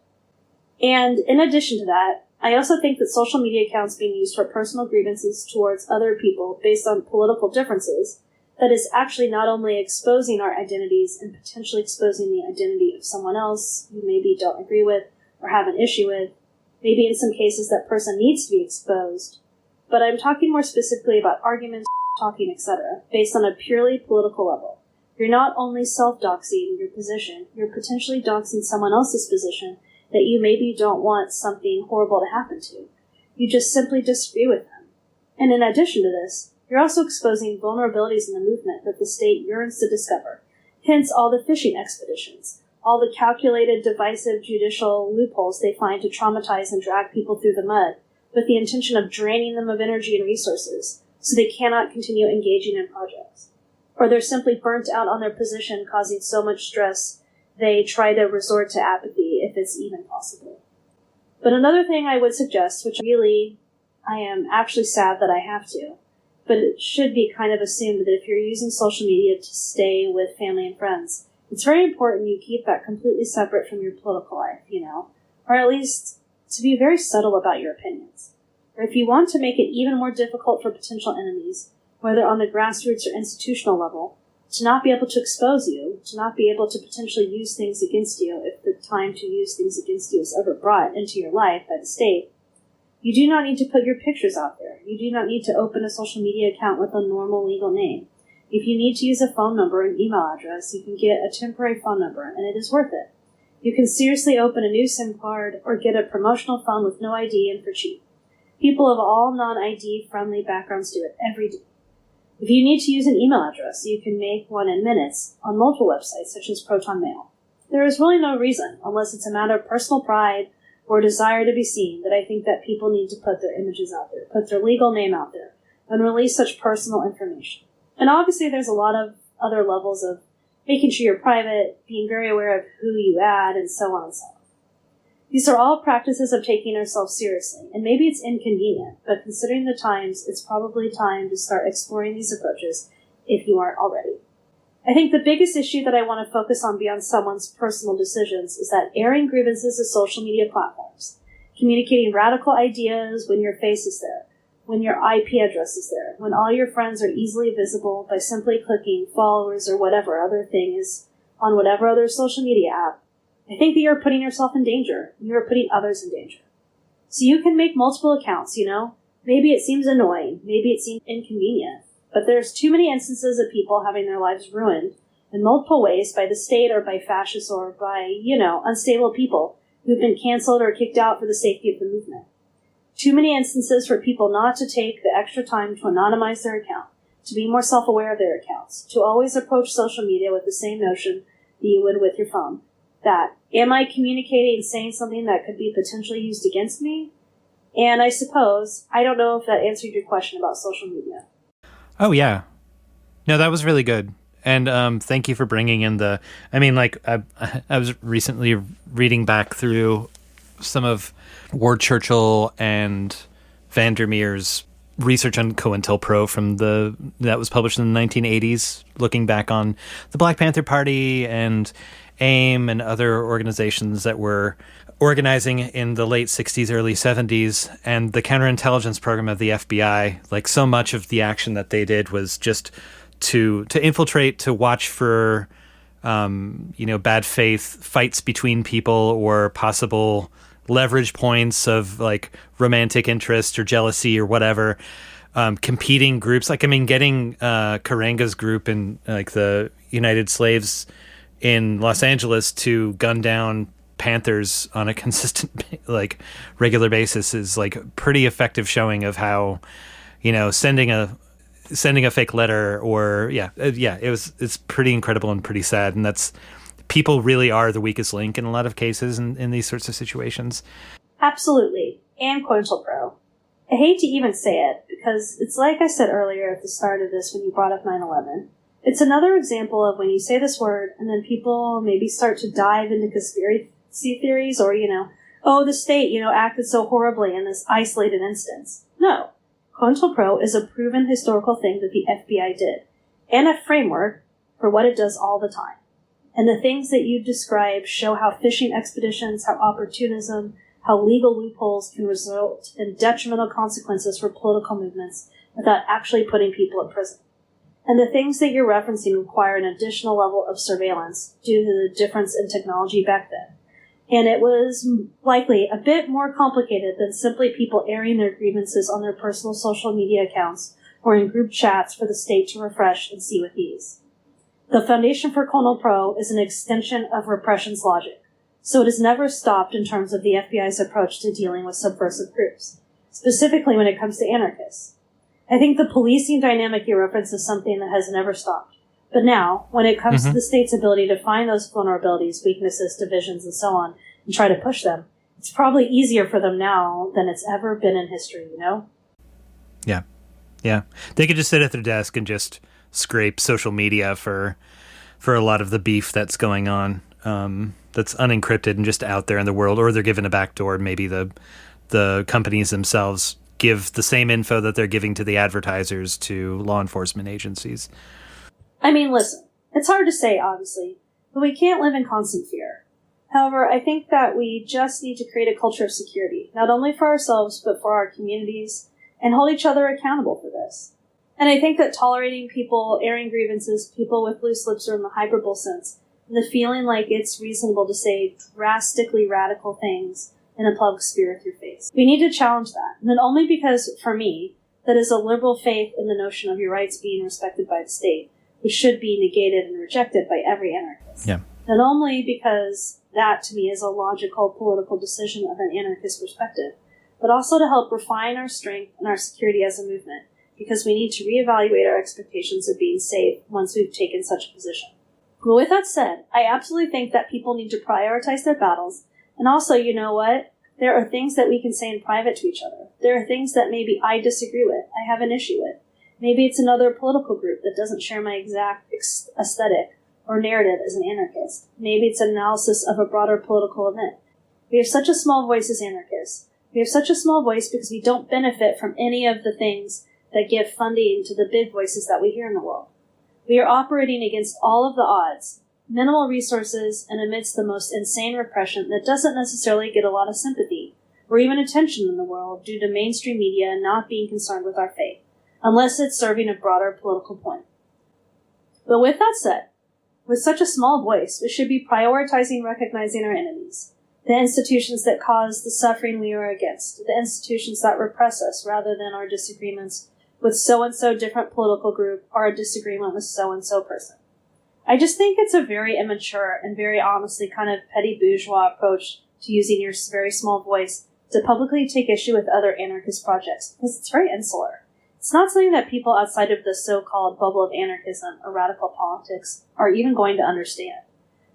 And in addition to that, I also think that social media accounts being used for personal grievances towards other people based on political differences, that is actually not only exposing our identities and potentially exposing the identity of someone else you maybe don't agree with or have an issue with, maybe in some cases that person needs to be exposed, but I'm talking more specifically about arguments, talking, etc., based on a purely political level. You're not only self-doxing your position, you're potentially doxing someone else's position that you maybe don't want something horrible to happen to. You just simply disagree with them. And in addition to this, you're also exposing vulnerabilities in the movement that the state yearns to discover. Hence all the fishing expeditions, all the calculated, divisive judicial loopholes they find to traumatize and drag people through the mud, with the intention of draining them of energy and resources, so they cannot continue engaging in projects. Or they're simply burnt out on their position, causing so much stress they try to resort to apathy if it's even possible. But another thing I would suggest, which really I am actually sad that I have to, but it should be kind of assumed that if you're using social media to stay with family and friends, it's very important you keep that completely separate from your political life, or at least to be very subtle about your opinions. Or if you want to make it even more difficult for potential enemies, whether on the grassroots or institutional level, to not be able to expose you, to not be able to potentially use things against you if the time to use things against you is ever brought into your life by the state, you do not need to put your pictures out there. You do not need to open a social media account with a normal legal name. If you need to use a phone number and email address, you can get a temporary phone number, and it is worth it. You can seriously open a new SIM card or get a promotional phone with no ID and for cheap. People of all non-ID friendly backgrounds do it every day. If you need to use an email address, you can make one in minutes on multiple websites such as Proton Mail. There is really no reason, unless it's a matter of personal pride or desire to be seen, that I think that people need to put their images out there, put their legal name out there, and release such personal information. And obviously there's a lot of other levels of making sure you're private, being very aware of who you add, and so on and so on. These are all practices of taking ourselves seriously, and maybe it's inconvenient, but considering the times, it's probably time to start exploring these approaches if you aren't already. I think the biggest issue that I want to focus on beyond someone's personal decisions is that airing grievances of social media platforms, communicating radical ideas when your face is there, when your IP address is there, when all your friends are easily visible by simply clicking followers or whatever other thing is on whatever other social media app, I think that you're putting yourself in danger, and you're putting others in danger. So you can make multiple accounts, Maybe it seems annoying, maybe it seems inconvenient, but there's too many instances of people having their lives ruined in multiple ways by the state or by fascists or by, unstable people who've been canceled or kicked out for the safety of the movement. Too many instances for people not to take the extra time to anonymize their account, to be more self-aware of their accounts, to always approach social media with the same notion that you would with your phone. That, am I communicating and saying something that could be potentially used against me? And I suppose, I don't know if that answered your question about social media. Oh, yeah. No, that was really good. And thank you for bringing in I was recently reading back through some of Ward Churchill and Vandermeer's research on COINTELPRO that was published in the 1980s, looking back on the Black Panther Party and AIM and other organizations that were organizing in the late 60s, early 70s, and the counterintelligence program of the FBI. Like, so much of the action that they did was just to infiltrate, to watch for bad faith fights between people or possible leverage points of like romantic interest or jealousy or whatever, competing groups. Getting Karanga's group in like the United Slaves in Los Angeles to gun down Panthers on a consistent, like, regular basis is like pretty effective showing of how, sending a fake letter or it's pretty incredible and pretty sad. And that's, people really are the weakest link in a lot of cases in these sorts of situations. Absolutely. And COINTELPRO. I hate to even say it, because it's like I said earlier at the start of this when you brought up 9/11. It's another example of when you say this word and then people maybe start to dive into conspiracy theories or, the state, acted so horribly in this isolated instance. No. COINTELPRO is a proven historical thing that the FBI did, and a framework for what it does all the time. And the things that you describe show how fishing expeditions, how opportunism, how legal loopholes can result in detrimental consequences for political movements without actually putting people in prison. And the things that you're referencing require an additional level of surveillance due to the difference in technology back then. And it was likely a bit more complicated than simply people airing their grievances on their personal social media accounts or in group chats for the state to refresh and see with ease. The foundation for COINTELPRO is an extension of repression's logic, so it has never stopped in terms of the FBI's approach to dealing with subversive groups, specifically when it comes to anarchists. I think the policing dynamic you reference is something that has never stopped. But now, when it comes to the state's ability to find those vulnerabilities, weaknesses, divisions, and so on, and try to push them, it's probably easier for them now than it's ever been in history, Yeah. Yeah. They could just sit at their desk and just scrape social media for a lot of the beef that's going on, that's unencrypted and just out there in the world, or they're given a backdoor. Maybe the companies themselves give the same info that they're giving to the advertisers to law enforcement agencies. Listen, it's hard to say, obviously, but we can't live in constant fear. However, I think that we just need to create a culture of security, not only for ourselves, but for our communities, and hold each other accountable for this. And I think that tolerating people airing grievances, people with loose lips or in the hyperbole sense, and the feeling like it's reasonable to say drastically radical things in a public sphere with your face. We need to challenge that, and then only because, for me, that is a liberal faith in the notion of your rights being respected by the state, which should be negated and rejected by every anarchist. Yeah. Not only because that, to me, is a logical political decision of an anarchist perspective, but also to help refine our strength and our security as a movement, because we need to reevaluate our expectations of being safe once we've taken such a position. But with that said, I absolutely think that people need to prioritize their battles, and also, you know what? There are things that we can say in private to each other. There are things that maybe I disagree with, I have an issue with. Maybe it's another political group that doesn't share my exact aesthetic or narrative as an anarchist. Maybe it's an analysis of a broader political event. We have such a small voice as anarchists. We have such a small voice because we don't benefit from any of the things that give funding to the big voices that we hear in the world. We are operating against all of the odds, minimal resources, and amidst the most insane repression that doesn't necessarily get a lot of sympathy or even attention in the world due to mainstream media not being concerned with our faith, unless it's serving a broader political point. But with that said, with such a small voice, we should be prioritizing recognizing our enemies, the institutions that cause the suffering we are against, the institutions that repress us rather than our disagreements with so-and-so different political group or a disagreement with so-and-so person. I just think it's a very immature and very honestly kind of petty bourgeois approach to using your very small voice to publicly take issue with other anarchist projects, because it's very insular. It's not something that people outside of the so-called bubble of anarchism or radical politics are even going to understand.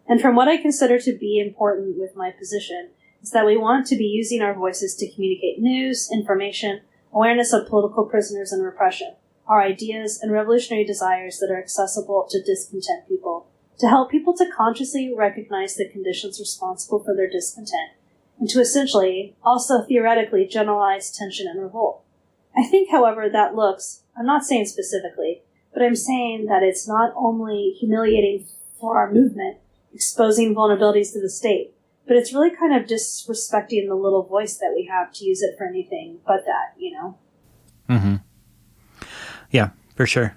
And from what I consider to be important with my position is that we want to be using our voices to communicate news, information, awareness of political prisoners and repression, our ideas and revolutionary desires that are accessible to discontent people, to help people to consciously recognize the conditions responsible for their discontent, and to essentially, also theoretically, generalize tension and revolt. I think, however, that looks, I'm not saying specifically, but I'm saying that it's not only humiliating for our movement, exposing vulnerabilities to the state, but it's really kind of disrespecting the little voice that we have to use it for anything but that, you know? Mm-hmm. Yeah, for sure.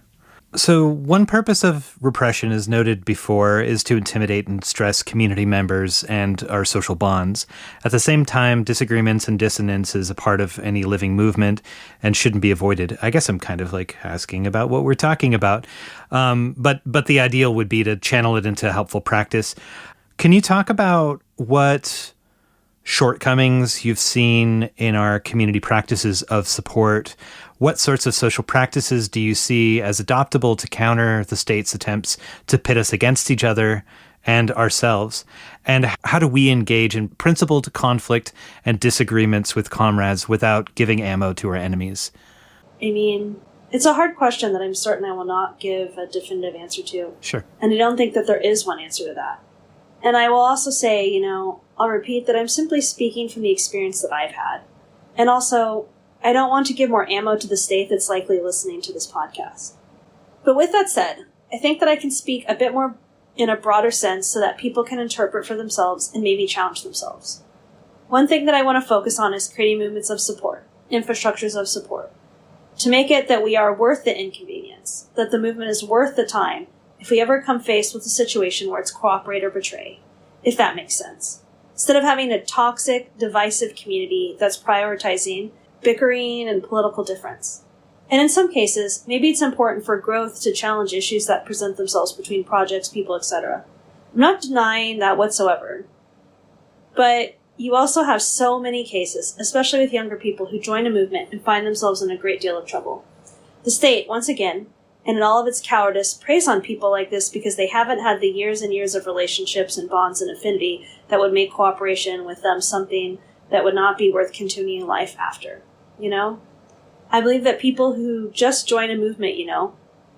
So one purpose of repression, as noted before, is to intimidate and stress community members and our social bonds. At the same time, disagreements and dissonance is a part of any living movement and shouldn't be avoided. I guess I'm kind of like asking about what we're talking about. But the ideal would be to channel it into helpful practice. Can you talk about what shortcomings you've seen in our community practices of support? What sorts of social practices do you see as adoptable to counter the state's attempts to pit us against each other and ourselves? And how do we engage in principled conflict and disagreements with comrades without giving ammo to our enemies? I mean, it's a hard question that I'm certain I will not give a definitive answer to. Sure. And I don't think that there is one answer to that. And I will also say, I'll repeat that I'm simply speaking from the experience that I've had. And also, I don't want to give more ammo to the state that's likely listening to this podcast. But with that said, I think that I can speak a bit more in a broader sense so that people can interpret for themselves and maybe challenge themselves. One thing that I want to focus on is creating movements of support, infrastructures of support, to make it that we are worth the inconvenience, that the movement is worth the time if we ever come faced with a situation where it's cooperate or betray, if that makes sense. Instead of having a toxic, divisive community that's prioritizing bickering and political difference. And in some cases, maybe it's important for growth to challenge issues that present themselves between projects, people, etc. I'm not denying that whatsoever. But you also have so many cases, especially with younger people who join a movement and find themselves in a great deal of trouble. The state, once again, and in all of its cowardice, preys on people like this because they haven't had the years and years of relationships and bonds and affinity that would make cooperation with them something that would not be worth continuing life after, I believe that people who just join a movement,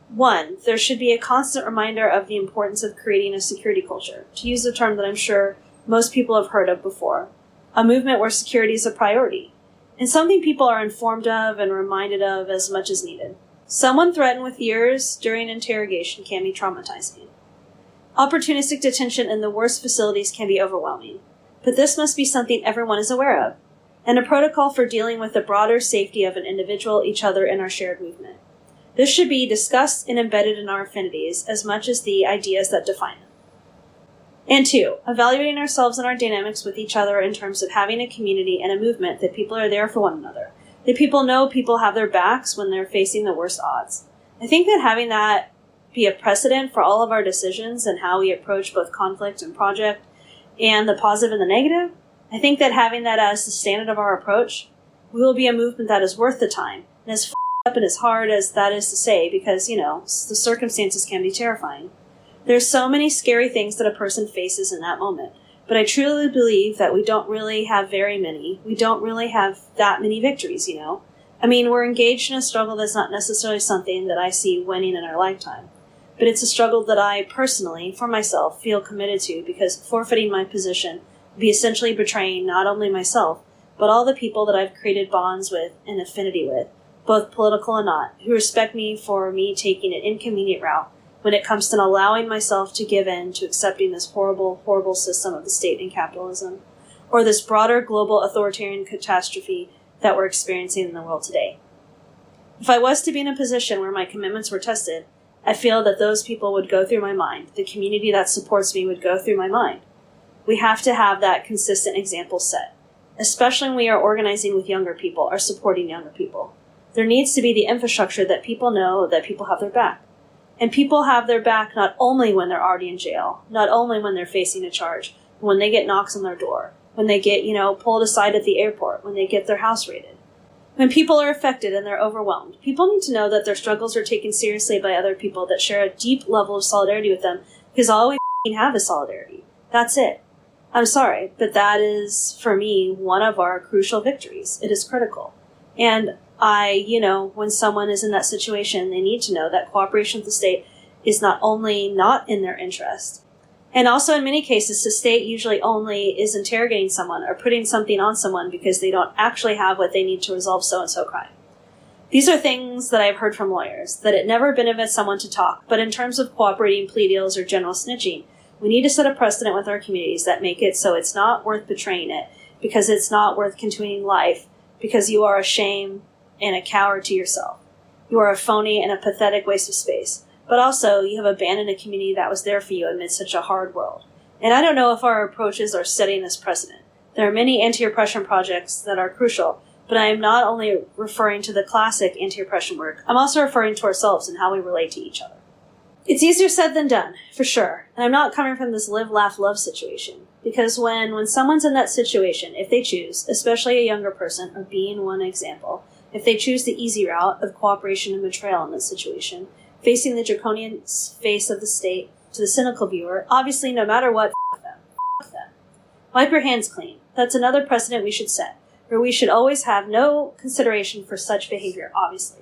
one, there should be a constant reminder of the importance of creating a security culture, to use a term that I'm sure most people have heard of before, a movement where security is a priority, and something people are informed of and reminded of as much as needed. Someone threatened with years during interrogation can be traumatizing. Opportunistic detention in the worst facilities can be overwhelming. But this must be something everyone is aware of, and a protocol for dealing with the broader safety of an individual, each other, and our shared movement. This should be discussed and embedded in our affinities as much as the ideas that define them. And two, evaluating ourselves and our dynamics with each other in terms of having a community and a movement that people are there for one another, that people know people have their backs when they're facing the worst odds. I think that having that be a precedent for all of our decisions and how we approach both conflict and project, and the positive and the negative, I think that having that as the standard of our approach, we will be a movement that is worth the time, and as up and as hard as that is to say, because, the circumstances can be terrifying. There's so many scary things that a person faces in that moment, but I truly believe that we don't really have very many. We don't really have that many victories, we're engaged in a struggle that's not necessarily something that I see winning in our lifetime. But it's a struggle that I personally, for myself, feel committed to because forfeiting my position would be essentially betraying not only myself, but all the people that I've created bonds with and affinity with, both political and not, who respect me for me taking an inconvenient route when it comes to allowing myself to give in to accepting this horrible, horrible system of the state and capitalism, or this broader global authoritarian catastrophe that we're experiencing in the world today. If I was to be in a position where my commitments were tested, I feel that those people would go through my mind. The community that supports me would go through my mind. We have to have that consistent example set, especially when we are organizing with younger people or supporting younger people. There needs to be the infrastructure that people know that people have their back. And people have their back not only when they're already in jail, not only when they're facing a charge, but when they get knocks on their door, when they get, pulled aside at the airport, when they get their house raided. When people are affected and they're overwhelmed, people need to know that their struggles are taken seriously by other people that share a deep level of solidarity with them, because all we have is solidarity. That's it. I'm sorry, but that is, for me, one of our crucial victories. It is critical. And when someone is in that situation, they need to know that cooperation with the state is not only not in their interest, and also in many cases, the state usually only is interrogating someone or putting something on someone because they don't actually have what they need to resolve so-and-so crime. These are things that I've heard from lawyers, that it never benefits someone to talk, but in terms of cooperating plea deals or general snitching, we need to set a precedent with our communities that make it so it's not worth betraying it, because it's not worth continuing life, because you are a shame and a coward to yourself. You are a phony and a pathetic waste of space. But also, you have abandoned a community that was there for you amid such a hard world. And I don't know if our approaches are setting this precedent. There are many anti-oppression projects that are crucial, but I am not only referring to the classic anti-oppression work, I'm also referring to ourselves and how we relate to each other. It's easier said than done, for sure. And I'm not coming from this live, laugh, love situation. Because when someone's in that situation, if they choose, especially a younger person, or being one example, if they choose the easy route of cooperation and betrayal in this situation, facing the draconian face of the state to the cynical viewer, obviously no matter what, f*** them. F*** them. Wipe your hands clean. That's another precedent we should set, where we should always have no consideration for such behavior, obviously.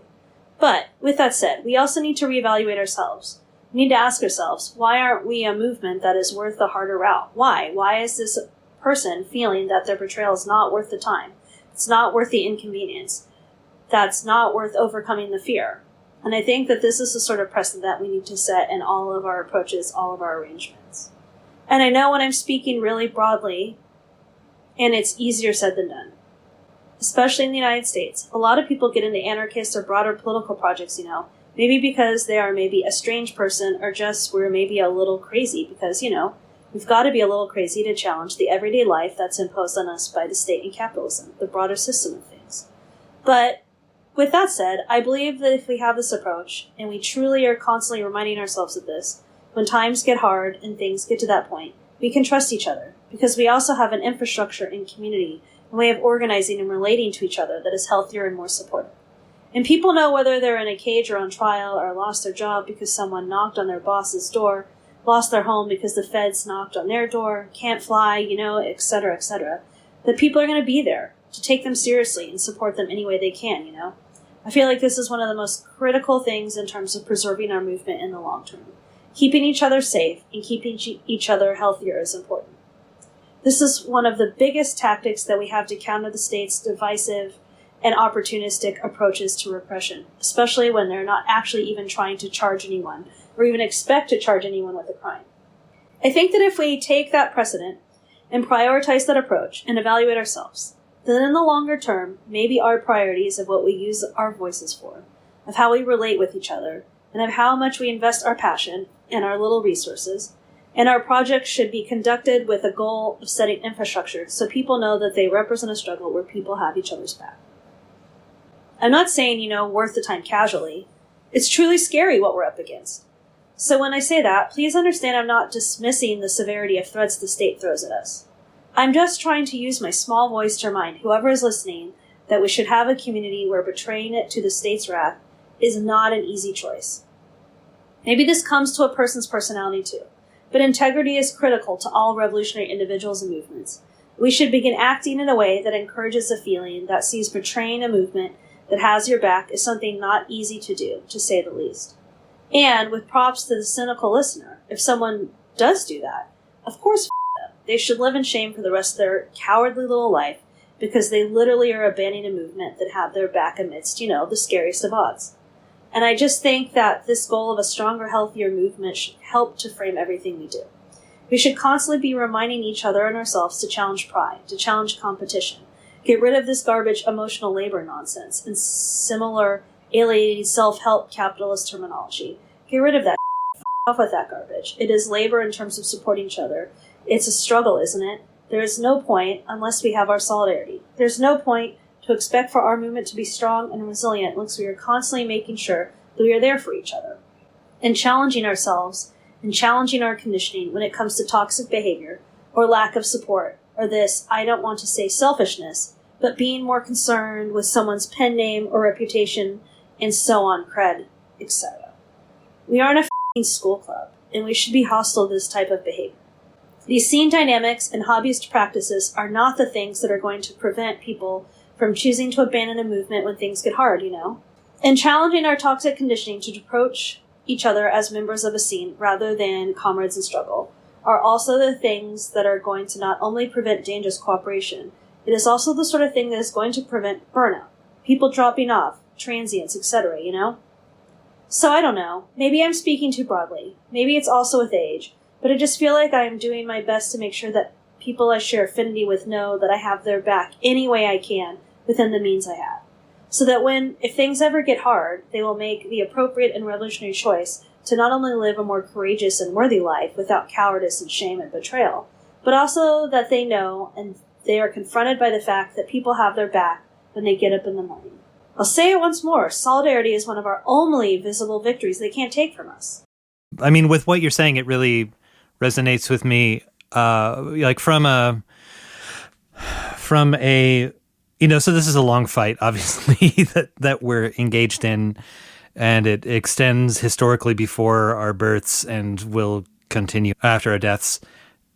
But, with that said, we also need to reevaluate ourselves. We need to ask ourselves, why aren't we a movement that is worth the harder route? Why? Why is this person feeling that their betrayal is not worth the time? It's not worth the inconvenience. That's not worth overcoming the fear. And I think that this is the sort of precedent that we need to set in all of our approaches, all of our arrangements. And I know when I'm speaking really broadly, and it's easier said than done. Especially in the United States, a lot of people get into anarchist or broader political projects, maybe because they are maybe a strange person, or just we're maybe a little crazy because, we've got to be a little crazy to challenge the everyday life that's imposed on us by the state and capitalism, the broader system of things. But with that said, I believe that if we have this approach, and we truly are constantly reminding ourselves of this, when times get hard and things get to that point, we can trust each other, because we also have an infrastructure and community, a way of organizing and relating to each other that is healthier and more supportive. And people know whether they're in a cage or on trial, or lost their job because someone knocked on their boss's door, lost their home because the feds knocked on their door, can't fly, etc., etc., that people are going to be there to take them seriously and support them any way they can, I feel like this is one of the most critical things in terms of preserving our movement in the long term. Keeping each other safe and keeping each other healthier is important. This is one of the biggest tactics that we have to counter the state's divisive and opportunistic approaches to repression, especially when they're not actually even trying to charge anyone or even expect to charge anyone with a crime. I think that if we take that precedent and prioritize that approach and evaluate ourselves, then in the longer term, maybe our priorities of what we use our voices for, of how we relate with each other, and of how much we invest our passion and our little resources, and our projects should be conducted with a goal of setting infrastructure so people know that they represent a struggle where people have each other's back. I'm not saying, worth the time casually. It's truly scary what we're up against. So when I say that, please understand I'm not dismissing the severity of threats the state throws at us. I'm just trying to use my small voice to remind whoever is listening that we should have a community where betraying it to the state's wrath is not an easy choice. Maybe this comes to a person's personality too, but integrity is critical to all revolutionary individuals and movements. We should begin acting in a way that encourages a feeling that sees betraying a movement that has your back is something not easy to do, to say the least. And with props to the cynical listener, if someone does do that, of course them. They should live in shame for the rest of their cowardly little life because they literally are abandoning a movement that have their back amidst, the scariest of odds. And I just think that this goal of a stronger, healthier movement should help to frame everything we do. We should constantly be reminding each other and ourselves to challenge pride, to challenge competition, get rid of this garbage emotional labor nonsense and similar alienated self-help capitalist terminology. Get rid of that. Off with that garbage. It is labor in terms of supporting each other. It's a struggle, isn't it? There is no point unless we have our solidarity. There's no point to expect for our movement to be strong and resilient unless we are constantly making sure that we are there for each other and challenging ourselves and challenging our conditioning when it comes to toxic behavior or lack of support or this, I don't want to say selfishness, but being more concerned with someone's pen name or reputation and so on, cred, etc. We aren't a f***ing school club, and we should be hostile to this type of behavior. These scene dynamics and hobbyist practices are not the things that are going to prevent people from choosing to abandon a movement when things get hard, And challenging our toxic conditioning to approach each other as members of a scene rather than comrades in struggle are also the things that are going to not only prevent dangerous cooperation, it is also the sort of thing that is going to prevent burnout, people dropping off, transients, etc., So I don't know. Maybe I'm speaking too broadly. Maybe it's also with age. But I just feel like I am doing my best to make sure that people I share affinity with know that I have their back any way I can within the means I have. So that if things ever get hard, they will make the appropriate and revolutionary choice to not only live a more courageous and worthy life without cowardice and shame and betrayal, but also that they know and they are confronted by the fact that people have their back when they get up in the morning. I'll say it once more, solidarity is one of our only visible victories they can't take from us. I mean, with what you're saying, it really resonates with me, like from a, so this is a long fight, obviously, that we're engaged in, and it extends historically before our births and will continue after our deaths.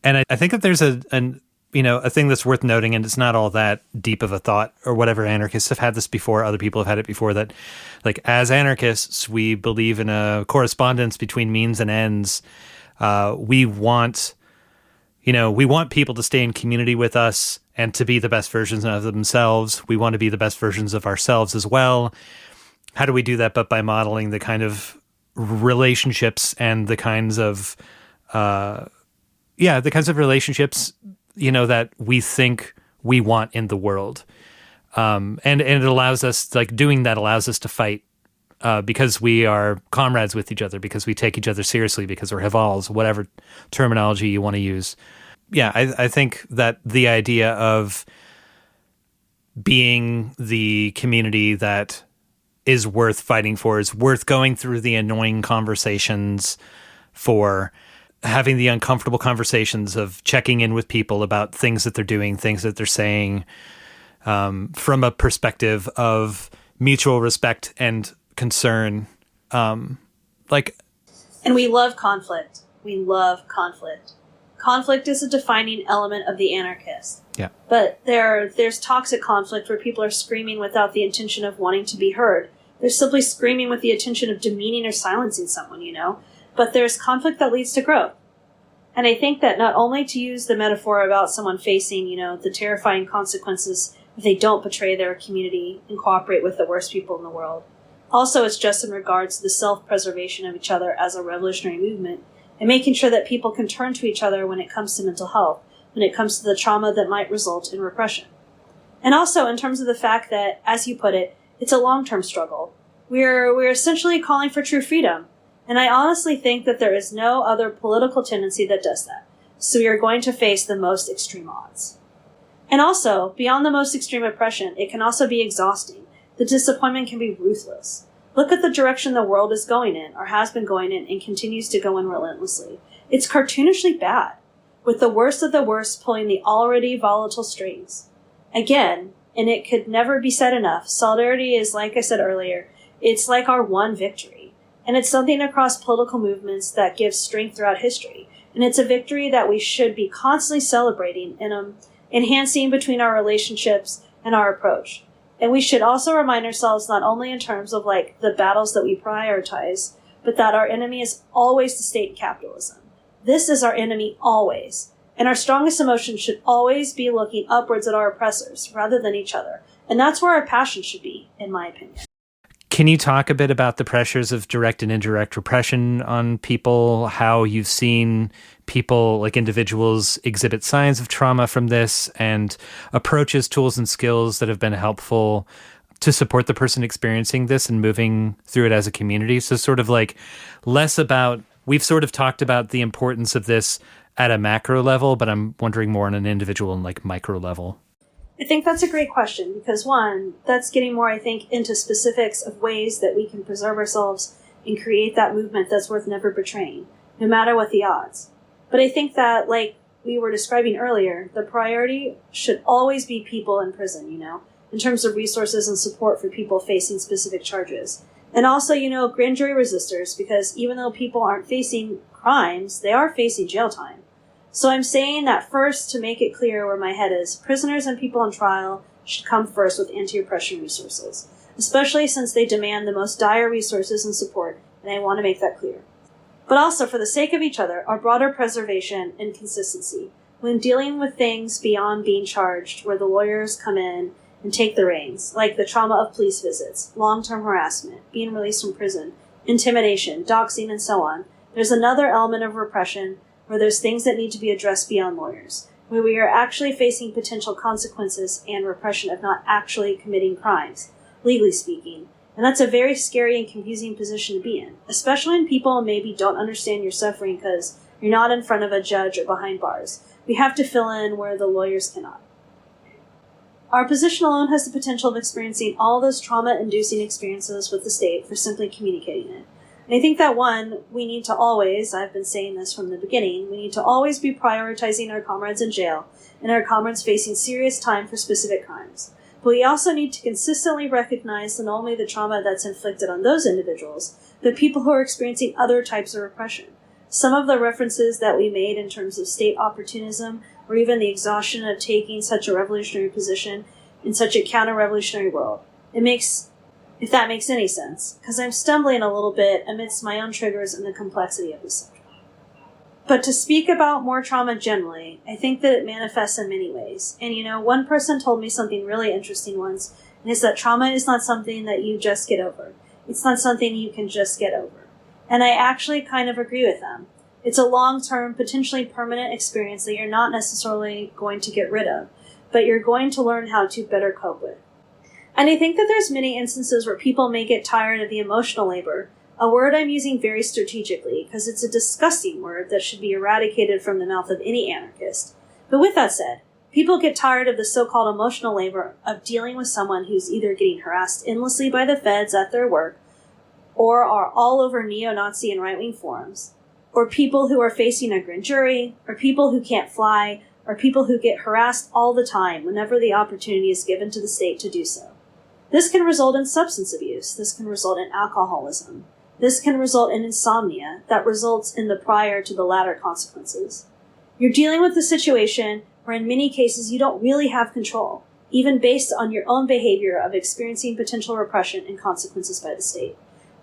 And I think that there's a thing that's worth noting, and it's not all that deep of a thought or whatever. Anarchists have had this before. Other people have had it before, that like as anarchists, we believe in a correspondence between means and ends. We want people to stay in community with us and to be the best versions of themselves. We want to be the best versions of ourselves as well. How do we do that? But by modeling the kind of relationships and the kinds of, relationships, that we think we want in the world. And it allows us, like doing that allows us to fight because we are comrades with each other, because we take each other seriously, because we're rivals, whatever terminology you want to use. Yeah, I think that the idea of being the community that is worth fighting for, is worth going through the annoying conversations for, having the uncomfortable conversations of checking in with people about things that they're doing, things that they're saying, from a perspective of mutual respect and concern. And we love conflict. We love conflict. Conflict is a defining element of the anarchist. Yeah. But there's toxic conflict where people are screaming without the intention of wanting to be heard. They're simply screaming with the intention of demeaning or silencing someone, But there's conflict that leads to growth. And I think that not only to use the metaphor about someone facing, the terrifying consequences if they don't betray their community and cooperate with the worst people in the world. Also, it's just in regards to the self-preservation of each other as a revolutionary movement and making sure that people can turn to each other when it comes to mental health, when it comes to the trauma that might result in repression. And also in terms of the fact that, as you put it, it's a long-term struggle. We're essentially calling for true freedom. And I honestly think that there is no other political tendency that does that. So we are going to face the most extreme odds. And also, beyond the most extreme oppression, it can also be exhausting. The disappointment can be ruthless. Look at the direction the world is going in, or has been going in, and continues to go in relentlessly. It's cartoonishly bad, with the worst of the worst pulling the already volatile strings. Again, and it could never be said enough, solidarity is, like I said earlier, it's like our one victory. And it's something across political movements that gives strength throughout history. And it's a victory that we should be constantly celebrating and enhancing between our relationships and our approach. And we should also remind ourselves not only in terms of the battles that we prioritize, but that our enemy is always the state and capitalism. This is our enemy always. And our strongest emotion should always be looking upwards at our oppressors rather than each other. And that's where our passion should be, in my opinion. Can you talk a bit about the pressures of direct and indirect repression on people, how you've seen people, like individuals, exhibit signs of trauma from this, and approaches, tools, and skills that have been helpful to support the person experiencing this and moving through it as a community? So sort of less about, we've sort of talked about the importance of this at a macro level, but I'm wondering more on an individual and micro level. I think that's a great question because, one, that's getting more, I think, into specifics of ways that we can preserve ourselves and create that movement that's worth never betraying, no matter what the odds. But I think that, we were describing earlier, the priority should always be people in prison, in terms of resources and support for people facing specific charges. And also, grand jury resistors, because even though people aren't facing crimes, they are facing jail time. So I'm saying that first, to make it clear where my head is, prisoners and people on trial should come first with anti-oppression resources, especially since they demand the most dire resources and support, and I want to make that clear. But also, for the sake of each other, our broader preservation and consistency, when dealing with things beyond being charged, where the lawyers come in and take the reins, like the trauma of police visits, long-term harassment, being released from prison, intimidation, doxing, and so on, there's another element of repression where there's things that need to be addressed beyond lawyers, where we are actually facing potential consequences and repression of not actually committing crimes, legally speaking. And that's a very scary and confusing position to be in, especially when people maybe don't understand your suffering because you're not in front of a judge or behind bars. We have to fill in where the lawyers cannot. Our position alone has the potential of experiencing all those trauma-inducing experiences with the state for simply communicating it. And I think that we need to always, I've been saying this from the beginning, we need to always be prioritizing our comrades in jail and our comrades facing serious time for specific crimes. But we also need to consistently recognize not only the trauma that's inflicted on those individuals, but people who are experiencing other types of repression. Some of the references that we made in terms of state opportunism, or even the exhaustion of taking such a revolutionary position in such a counter-revolutionary world. If that makes any sense, because I'm stumbling a little bit amidst my own triggers and the complexity of this subject. But to speak about more trauma generally, I think that it manifests in many ways. And one person told me something really interesting once, and it's that trauma is not something that you just get over. It's not something you can just get over. And I actually kind of agree with them. It's a long-term, potentially permanent experience that you're not necessarily going to get rid of, but you're going to learn how to better cope with. And I think that there's many instances where people may get tired of the emotional labor, a word I'm using very strategically because it's a disgusting word that should be eradicated from the mouth of any anarchist. But with that said, people get tired of the so-called emotional labor of dealing with someone who's either getting harassed endlessly by the feds at their work, or are all over neo-Nazi and right-wing forums, or people who are facing a grand jury, or people who can't fly, or people who get harassed all the time whenever the opportunity is given to the state to do so. This can result in substance abuse. This can result in alcoholism. This can result in insomnia that results in the prior to the latter consequences. You're dealing with a situation where in many cases you don't really have control, even based on your own behavior of experiencing potential repression and consequences by the state.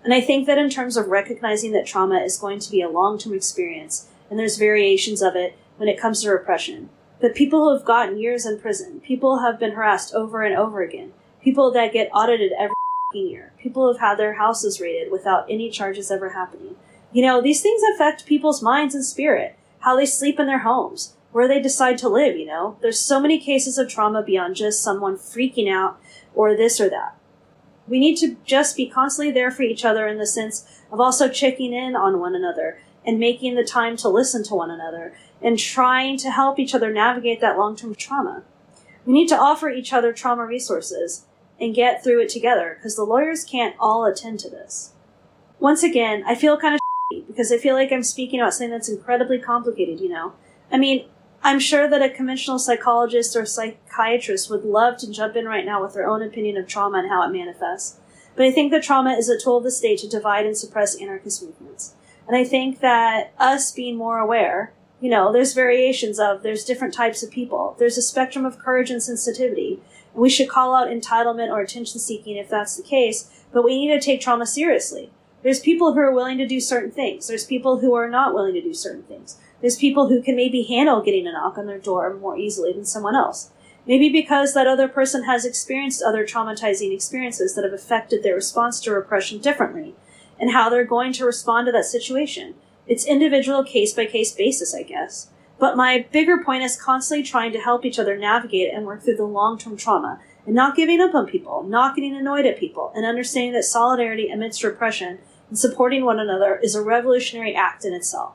And I think that in terms of recognizing that trauma is going to be a long-term experience, and there's variations of it when it comes to repression, but people who have gotten years in prison, people who have been harassed over and over again, people that get audited every year, people who have had their houses raided without any charges ever happening. These things affect people's minds and spirit, how they sleep in their homes, where they decide to live, There's so many cases of trauma beyond just someone freaking out or this or that. We need to just be constantly there for each other in the sense of also checking in on one another and making the time to listen to one another and trying to help each other navigate that long-term trauma. We need to offer each other trauma resources and get through it together because the lawyers can't all attend to this. Once again, I feel kind of shitty because I feel like I'm speaking about something that's incredibly complicated, I'm sure that a conventional psychologist or psychiatrist would love to jump in right now with their own opinion of trauma and how it manifests. But I think that trauma is a tool of the state to divide and suppress anarchist movements. And I think that us being more aware, there's variations of, there's different types of people. There's a spectrum of courage and sensitivity. And we should call out entitlement or attention seeking if that's the case, but we need to take trauma seriously. There's people who are willing to do certain things. There's people who are not willing to do certain things. There's people who can maybe handle getting a knock on their door more easily than someone else. Maybe because that other person has experienced other traumatizing experiences that have affected their response to repression differently, and how they're going to respond to that situation. It's individual case-by-case basis, I guess. But my bigger point is constantly trying to help each other navigate and work through the long-term trauma, and not giving up on people, not getting annoyed at people, and understanding that solidarity amidst repression and supporting one another is a revolutionary act in itself.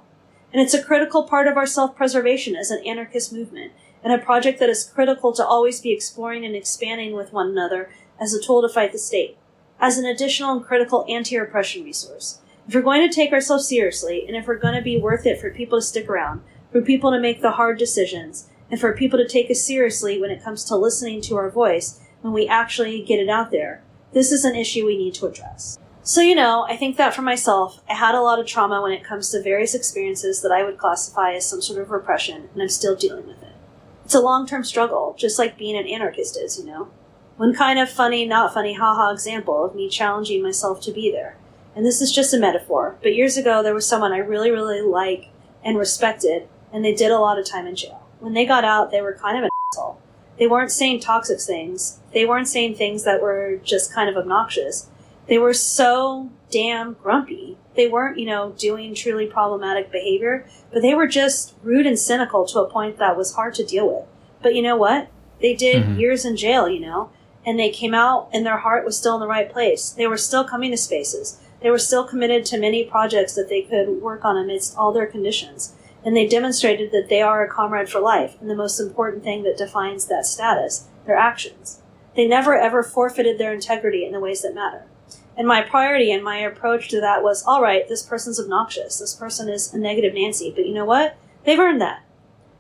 And it's a critical part of our self-preservation as an anarchist movement, and a project that is critical to always be exploring and expanding with one another as a tool to fight the state, as an additional and critical anti-repression resource. If we're going to take ourselves seriously, and if we're going to be worth it for people to stick around, for people to make the hard decisions, and for people to take us seriously when it comes to listening to our voice when we actually get it out there. This is an issue we need to address. So, I think that for myself, I had a lot of trauma when it comes to various experiences that I would classify as some sort of repression, and I'm still dealing with it. It's a long-term struggle, just like being an anarchist is, One kind of funny, not funny, haha example of me challenging myself to be there. And this is just a metaphor, but years ago there was someone I really, really liked and respected, and they did a lot of time in jail. When they got out, they were kind of an asshole. They weren't saying toxic things. They weren't saying things that were just kind of obnoxious. They were so damn grumpy. They weren't, doing truly problematic behavior, but they were just rude and cynical to a point that was hard to deal with. But you know what? They did years in jail, and they came out and their heart was still in the right place. They were still coming to spaces. They were still committed to many projects that they could work on amidst all their conditions. And they demonstrated that they are a comrade for life, and the most important thing that defines that status, their actions. They never ever forfeited their integrity in the ways that matter. And my priority and my approach to that was, all right, this person's obnoxious. This person is a negative Nancy. But you know what? They've earned that.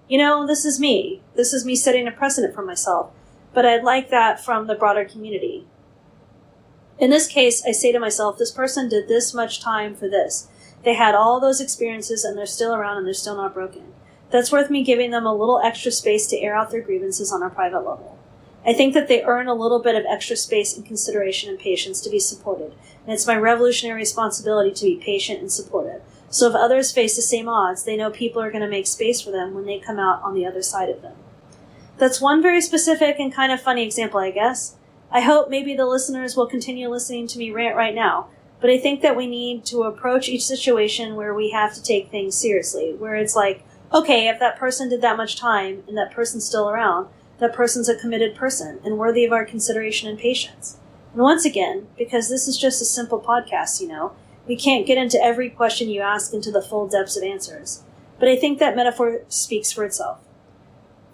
This is me. This is me setting a precedent for myself. But I'd like that from the broader community. In this case, I say to myself, this person did this much time for this. They had all those experiences and they're still around and they're still not broken. That's worth me giving them a little extra space to air out their grievances on a private level. I think that they earn a little bit of extra space and consideration and patience to be supported, and it's my revolutionary responsibility to be patient and supportive. So if others face the same odds, they know people are going to make space for them when they come out on the other side of them. That's one very specific and kind of funny example, I guess. I hope maybe the listeners will continue listening to me rant right now, but I think that we need to approach each situation where we have to take things seriously, where it's like, okay, if that person did that much time and that person's still around, that person's a committed person and worthy of our consideration and patience. And once again, because this is just a simple podcast, we can't get into every question you ask into the full depths of answers. But I think that metaphor speaks for itself.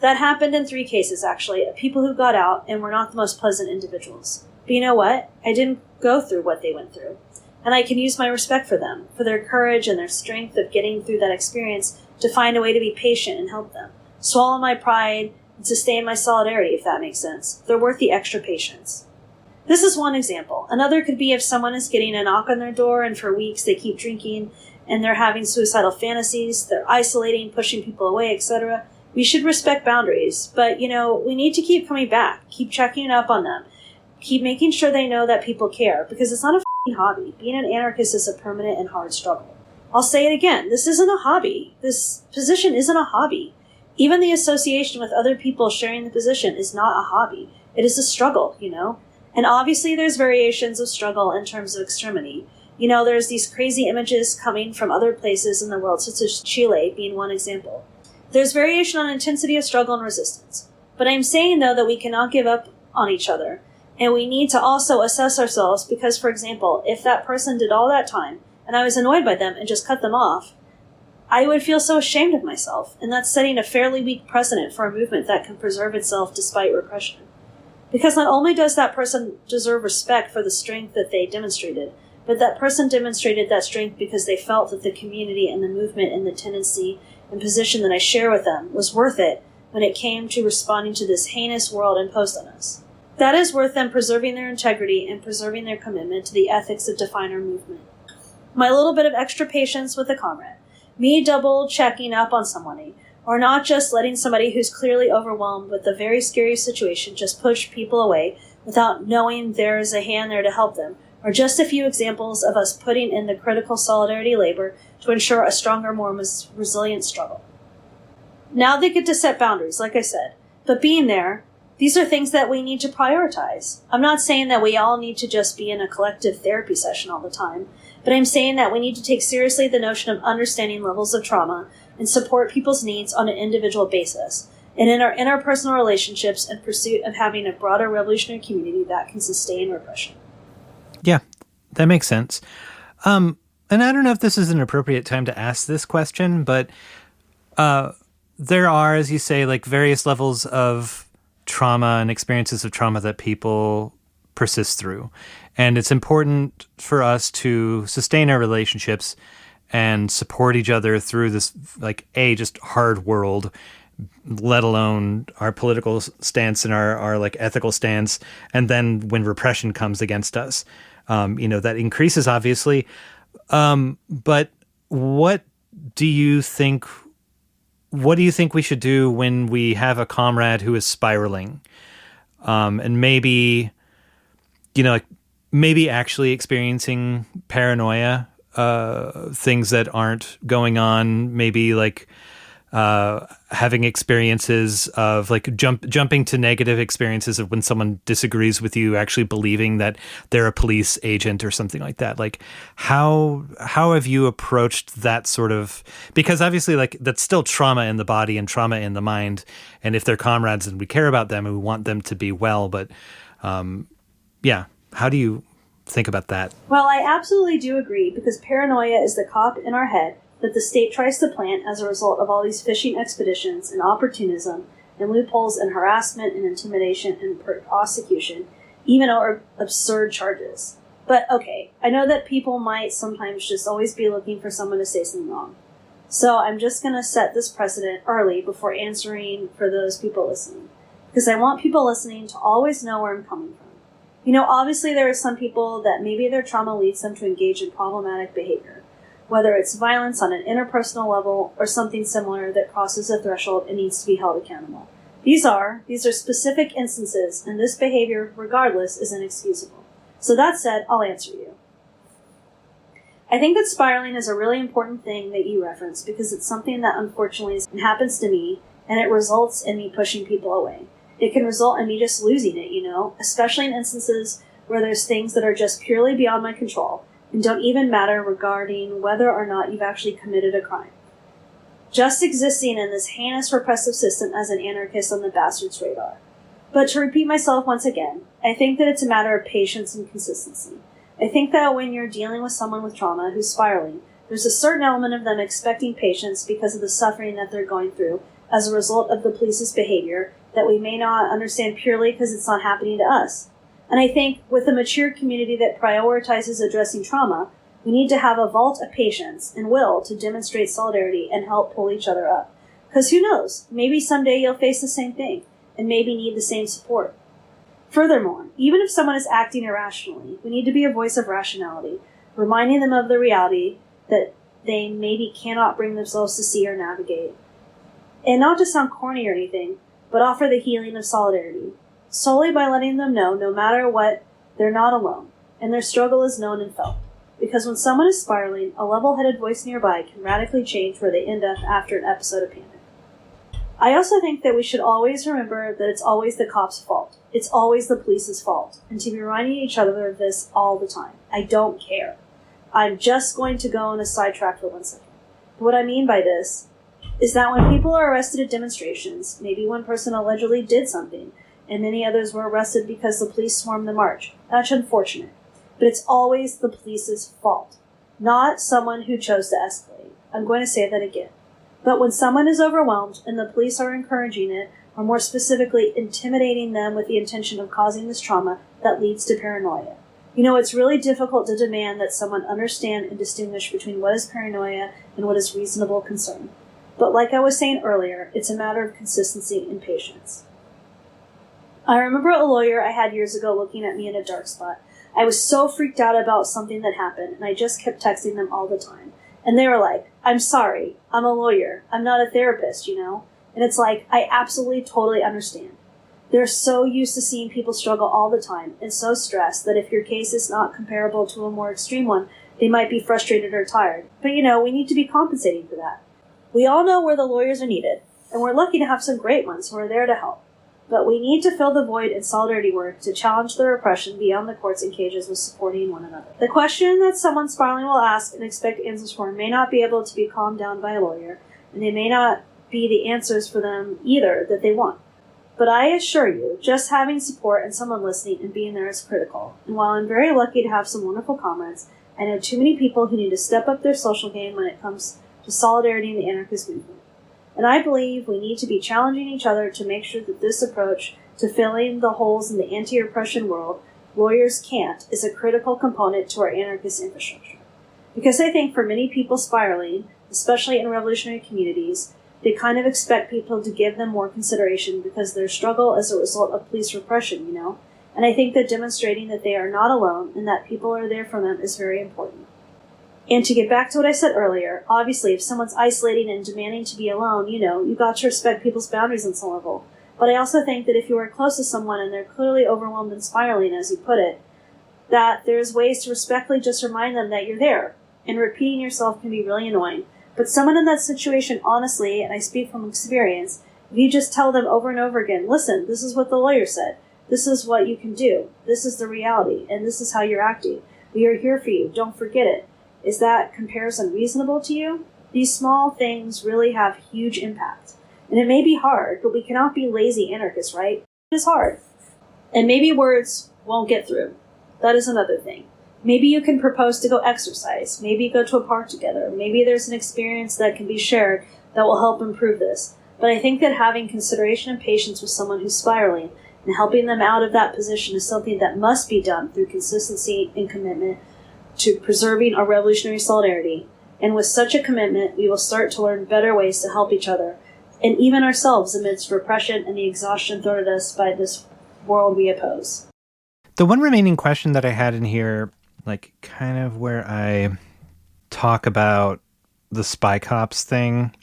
That happened in 3 cases, actually, of people who got out and were not the most pleasant individuals. But you know what? I didn't go through what they went through. And I can use my respect for them, for their courage and their strength of getting through that experience to find a way to be patient and help them. Swallow my pride and sustain my solidarity, if that makes sense. They're worth the extra patience. This is one example. Another could be if someone is getting a knock on their door and for weeks they keep drinking and they're having suicidal fantasies, they're isolating, pushing people away, etc. We should respect boundaries, but, we need to keep coming back, keep checking up on them, keep making sure they know that people care, because it's not a f***ing hobby. Being an anarchist is a permanent and hard struggle. I'll say it again, this isn't a hobby. This position isn't a hobby. Even the association with other people sharing the position is not a hobby. It is a struggle, And obviously there's variations of struggle in terms of extremity. There's these crazy images coming from other places in the world, such as Chile being one example. There's variation on intensity of struggle and resistance. But I'm saying, though, that we cannot give up on each other. And we need to also assess ourselves because, for example, if that person did all that time and I was annoyed by them and just cut them off, I would feel so ashamed of myself. And that's setting a fairly weak precedent for a movement that can preserve itself despite repression. Because not only does that person deserve respect for the strength that they demonstrated, but that person demonstrated that strength because they felt that the community and the movement and the tendency and position that I share with them was worth it when it came to responding to this heinous world imposed on us. That is worth them preserving their integrity and preserving their commitment to the ethics that define our movement. My little bit of extra patience with a comrade, me double checking up on somebody, or not just letting somebody who's clearly overwhelmed with a very scary situation just push people away without knowing there is a hand there to help them, are just a few examples of us putting in the critical solidarity labor to ensure a stronger, more resilient struggle. Now they get to set boundaries, like I said, but being there, these are things that we need to prioritize. I'm not saying that we all need to just be in a collective therapy session all the time, but I'm saying that we need to take seriously the notion of understanding levels of trauma and support people's needs on an individual basis, and in our interpersonal relationships in pursuit of having a broader revolutionary community that can sustain repression. Yeah, that makes sense. And I don't know if this is an appropriate time to ask this question, but there are, as you say, like various levels of trauma and experiences of trauma that people persist through. And it's important for us to sustain our relationships and support each other through this, like, just hard world, let alone our political stance and our like ethical stance. And then when repression comes against us, that increases, obviously. But what do you think we should do when we have a comrade who is spiraling, and maybe actually experiencing paranoia, things that aren't going on, maybe like having experiences of like jumping to negative experiences of when someone disagrees with you, actually believing that they're a police agent or something like that. Like, how have you approached that sort of, because obviously, like, that's still trauma in the body and trauma in the mind. And if they're comrades and we care about them and we want them to be well, but how do you think about that? Well, I absolutely do agree, because paranoia is the cop in our head that the state tries to plant as a result of all these fishing expeditions and opportunism and loopholes and harassment and intimidation and prosecution, even over absurd charges. But okay, I know that people might sometimes just always be looking for someone to say something wrong. So I'm just going to set this precedent early before answering for those people listening, because I want people listening to always know where I'm coming from. Obviously there are some people that maybe their trauma leads them to engage in problematic behavior, whether it's violence on an interpersonal level or something similar that crosses a threshold and needs to be held accountable. These are specific instances, and this behavior, regardless, is inexcusable. So that said, I'll answer you. I think that spiraling is a really important thing that you referenced, because it's something that unfortunately happens to me, and it results in me pushing people away. It can result in me just losing it, especially in instances where there's things that are just purely beyond my control and don't even matter regarding whether or not you've actually committed a crime. Just existing in this heinous repressive system as an anarchist on the bastard's radar. But to repeat myself once again, I think that it's a matter of patience and consistency. I think that when you're dealing with someone with trauma who's spiraling, there's a certain element of them expecting patience because of the suffering that they're going through as a result of the police's behavior that we may not understand purely because it's not happening to us. And I think with a mature community that prioritizes addressing trauma, we need to have a vault of patience and will to demonstrate solidarity and help pull each other up. Because who knows, maybe someday you'll face the same thing and maybe need the same support. Furthermore, even if someone is acting irrationally, we need to be a voice of rationality, reminding them of the reality that they maybe cannot bring themselves to see or navigate. And not to sound corny or anything, but offer the healing of solidarity, solely by letting them know, no matter what, they're not alone, and their struggle is known and felt. Because when someone is spiraling, a level-headed voice nearby can radically change where they end up after an episode of panic. I also think that we should always remember that it's always the cop's fault. It's always the police's fault, and to be reminding each other of this all the time. I don't care. I'm just going to go on a sidetrack for 1 second. What I mean by this is that when people are arrested at demonstrations, maybe one person allegedly did something, and many others were arrested because the police swarmed the march. That's unfortunate. But it's always the police's fault, not someone who chose to escalate. I'm going to say that again. But when someone is overwhelmed and the police are encouraging it, or more specifically, intimidating them with the intention of causing this trauma, that leads to paranoia. It's really difficult to demand that someone understand and distinguish between what is paranoia and what is reasonable concern. But like I was saying earlier, it's a matter of consistency and patience. I remember a lawyer I had years ago looking at me in a dark spot. I was so freaked out about something that happened, and I just kept texting them all the time. And they were like, I'm sorry, I'm a lawyer, I'm not a therapist, And it's like, I absolutely, totally understand. They're so used to seeing people struggle all the time, and so stressed that if your case is not comparable to a more extreme one, they might be frustrated or tired. But we need to be compensating for that. We all know where the lawyers are needed, and we're lucky to have some great ones who are there to help. But we need to fill the void in solidarity work to challenge the repression beyond the courts and cages with supporting one another. The question that someone spiraling will ask and expect answers for may not be able to be calmed down by a lawyer, and they may not be the answers for them either that they want. But I assure you, just having support and someone listening and being there is critical. And while I'm very lucky to have some wonderful comrades, I know too many people who need to step up their social game when it comes to solidarity in the anarchist movement. And I believe we need to be challenging each other to make sure that this approach to filling the holes in the anti-repression world lawyers can't is a critical component to our anarchist infrastructure. Because I think for many people spiraling, especially in revolutionary communities, they kind of expect people to give them more consideration because their struggle is a result of police repression, you know? And I think that demonstrating that they are not alone and that people are there for them is very important. And to get back to what I said earlier, obviously if someone's isolating and demanding to be alone, you know, you got to respect people's boundaries on some level. But I also think that if you are close to someone and they're clearly overwhelmed and spiraling, as you put it, that there's ways to respectfully just remind them that you're there. And repeating yourself can be really annoying. But someone in that situation, honestly, and I speak from experience, if you just tell them over and over again, listen, this is what the lawyer said. This is what you can do. This is the reality. And this is how you're acting. We are here for you. Don't forget it. Is that comparison reasonable to you? These small things really have huge impact. And it may be hard, but we cannot be lazy anarchists, right? It is hard. And maybe words won't get through. That is another thing. Maybe you can propose to go exercise. Maybe go to a park together. Maybe there's an experience that can be shared that will help improve this. But I think that having consideration and patience with someone who's spiraling and helping them out of that position is something that must be done through consistency and commitment to preserving our revolutionary solidarity. And with such a commitment, we will start to learn better ways to help each other and even ourselves amidst repression and the exhaustion thrown at us by this world we oppose. The one remaining question that I had in here, like kind of where I talk about the spy cops thing.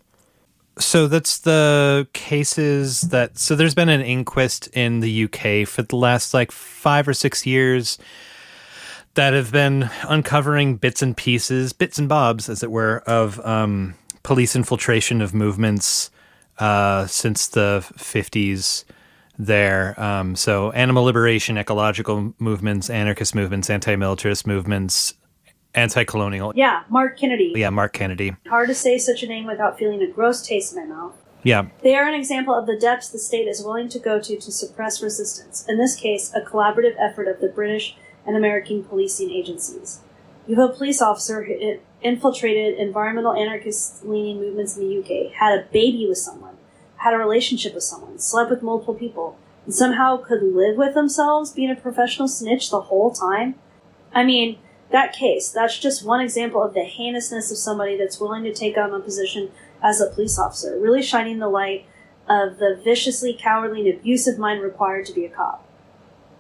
So that's the cases that, so there's been an inquest in the UK for the last like 5 or 6 years that have been uncovering bits and pieces, bits and bobs, as it were, of police infiltration of movements since the 50s there. So animal liberation, ecological movements, anarchist movements, anti-militarist movements, anti-colonial. Yeah, Mark Kennedy. Yeah, Mark Kennedy. Hard to say such a name without feeling a gross taste in my mouth. Yeah. They are an example of the depths the state is willing to go to suppress resistance. In this case, a collaborative effort of the British and American policing agencies. You have a police officer who infiltrated environmental anarchist-leaning movements in the UK, had a baby with someone, had a relationship with someone, slept with multiple people, and somehow could live with themselves being a professional snitch the whole time? I mean, that case, that's just one example of the heinousness of somebody that's willing to take on a position as a police officer, really shining the light of the viciously cowardly and abusive mind required to be a cop.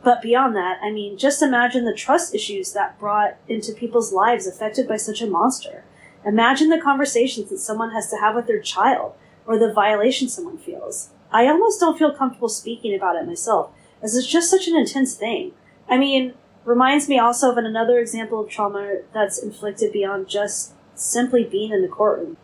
But beyond that, I mean, just imagine the trust issues that brought into people's lives affected by such a monster. Imagine the conversations that someone has to have with their child, or the violation someone feels. I almost don't feel comfortable speaking about it myself, as it's just such an intense thing. I mean, reminds me also of another example of trauma that's inflicted beyond just simply being in the courtroom.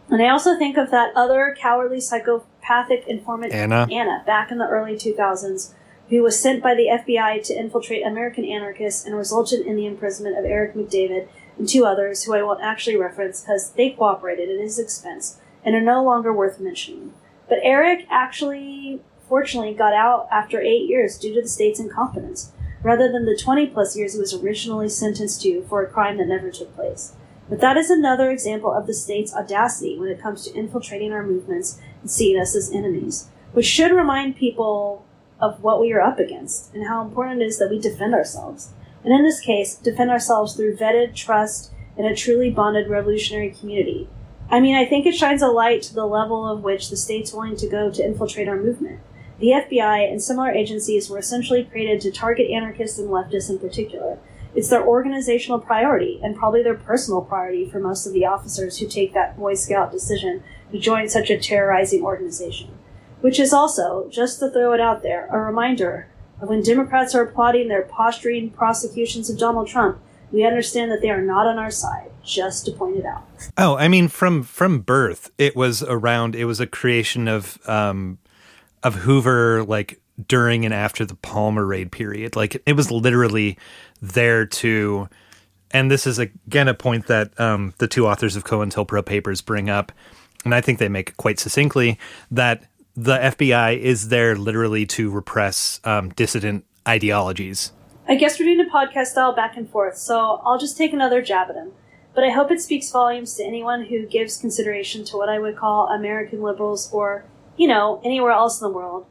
And I also think of that other cowardly psychopathic informant, Anna, back in the early 2000s, who was sent by the FBI to infiltrate American anarchists and resulted in the imprisonment of Eric McDavid and 2 others who I won't actually reference because they cooperated at his expense and are no longer worth mentioning. But Eric actually, fortunately, got out after 8 years due to the state's incompetence, rather than the 20-plus years he was originally sentenced to for a crime that never took place. But that is another example of the state's audacity when it comes to infiltrating our movements and seeing us as enemies, which should remind people of what we are up against and how important it is that we defend ourselves. And in this case, defend ourselves through vetted trust in a truly bonded revolutionary community. I mean, I think it shines a light to the level of which the state's willing to go to infiltrate our movement. The FBI and similar agencies were essentially created to target anarchists and leftists in particular. It's their organizational priority, and probably their personal priority for most of the officers who take that Boy Scout decision to join such a terrorizing organization. Which is also, just to throw it out there, a reminder of when Democrats are applauding their posturing prosecutions of Donald Trump, we understand that they are not on our side, just to point it out. Oh, I mean, from birth, it was a creation of Hoover, like, during and after the Palmer raid period. Like, it was literally there to, and this is, again, a point that the 2 authors of COINTELPRO papers bring up, and I think they make it quite succinctly, that the FBI is there literally to repress dissident ideologies. I guess we're doing a podcast style back and forth, so I'll just take another jab at him. But I hope it speaks volumes to anyone who gives consideration to what I would call American liberals or, you know, anywhere else in the world.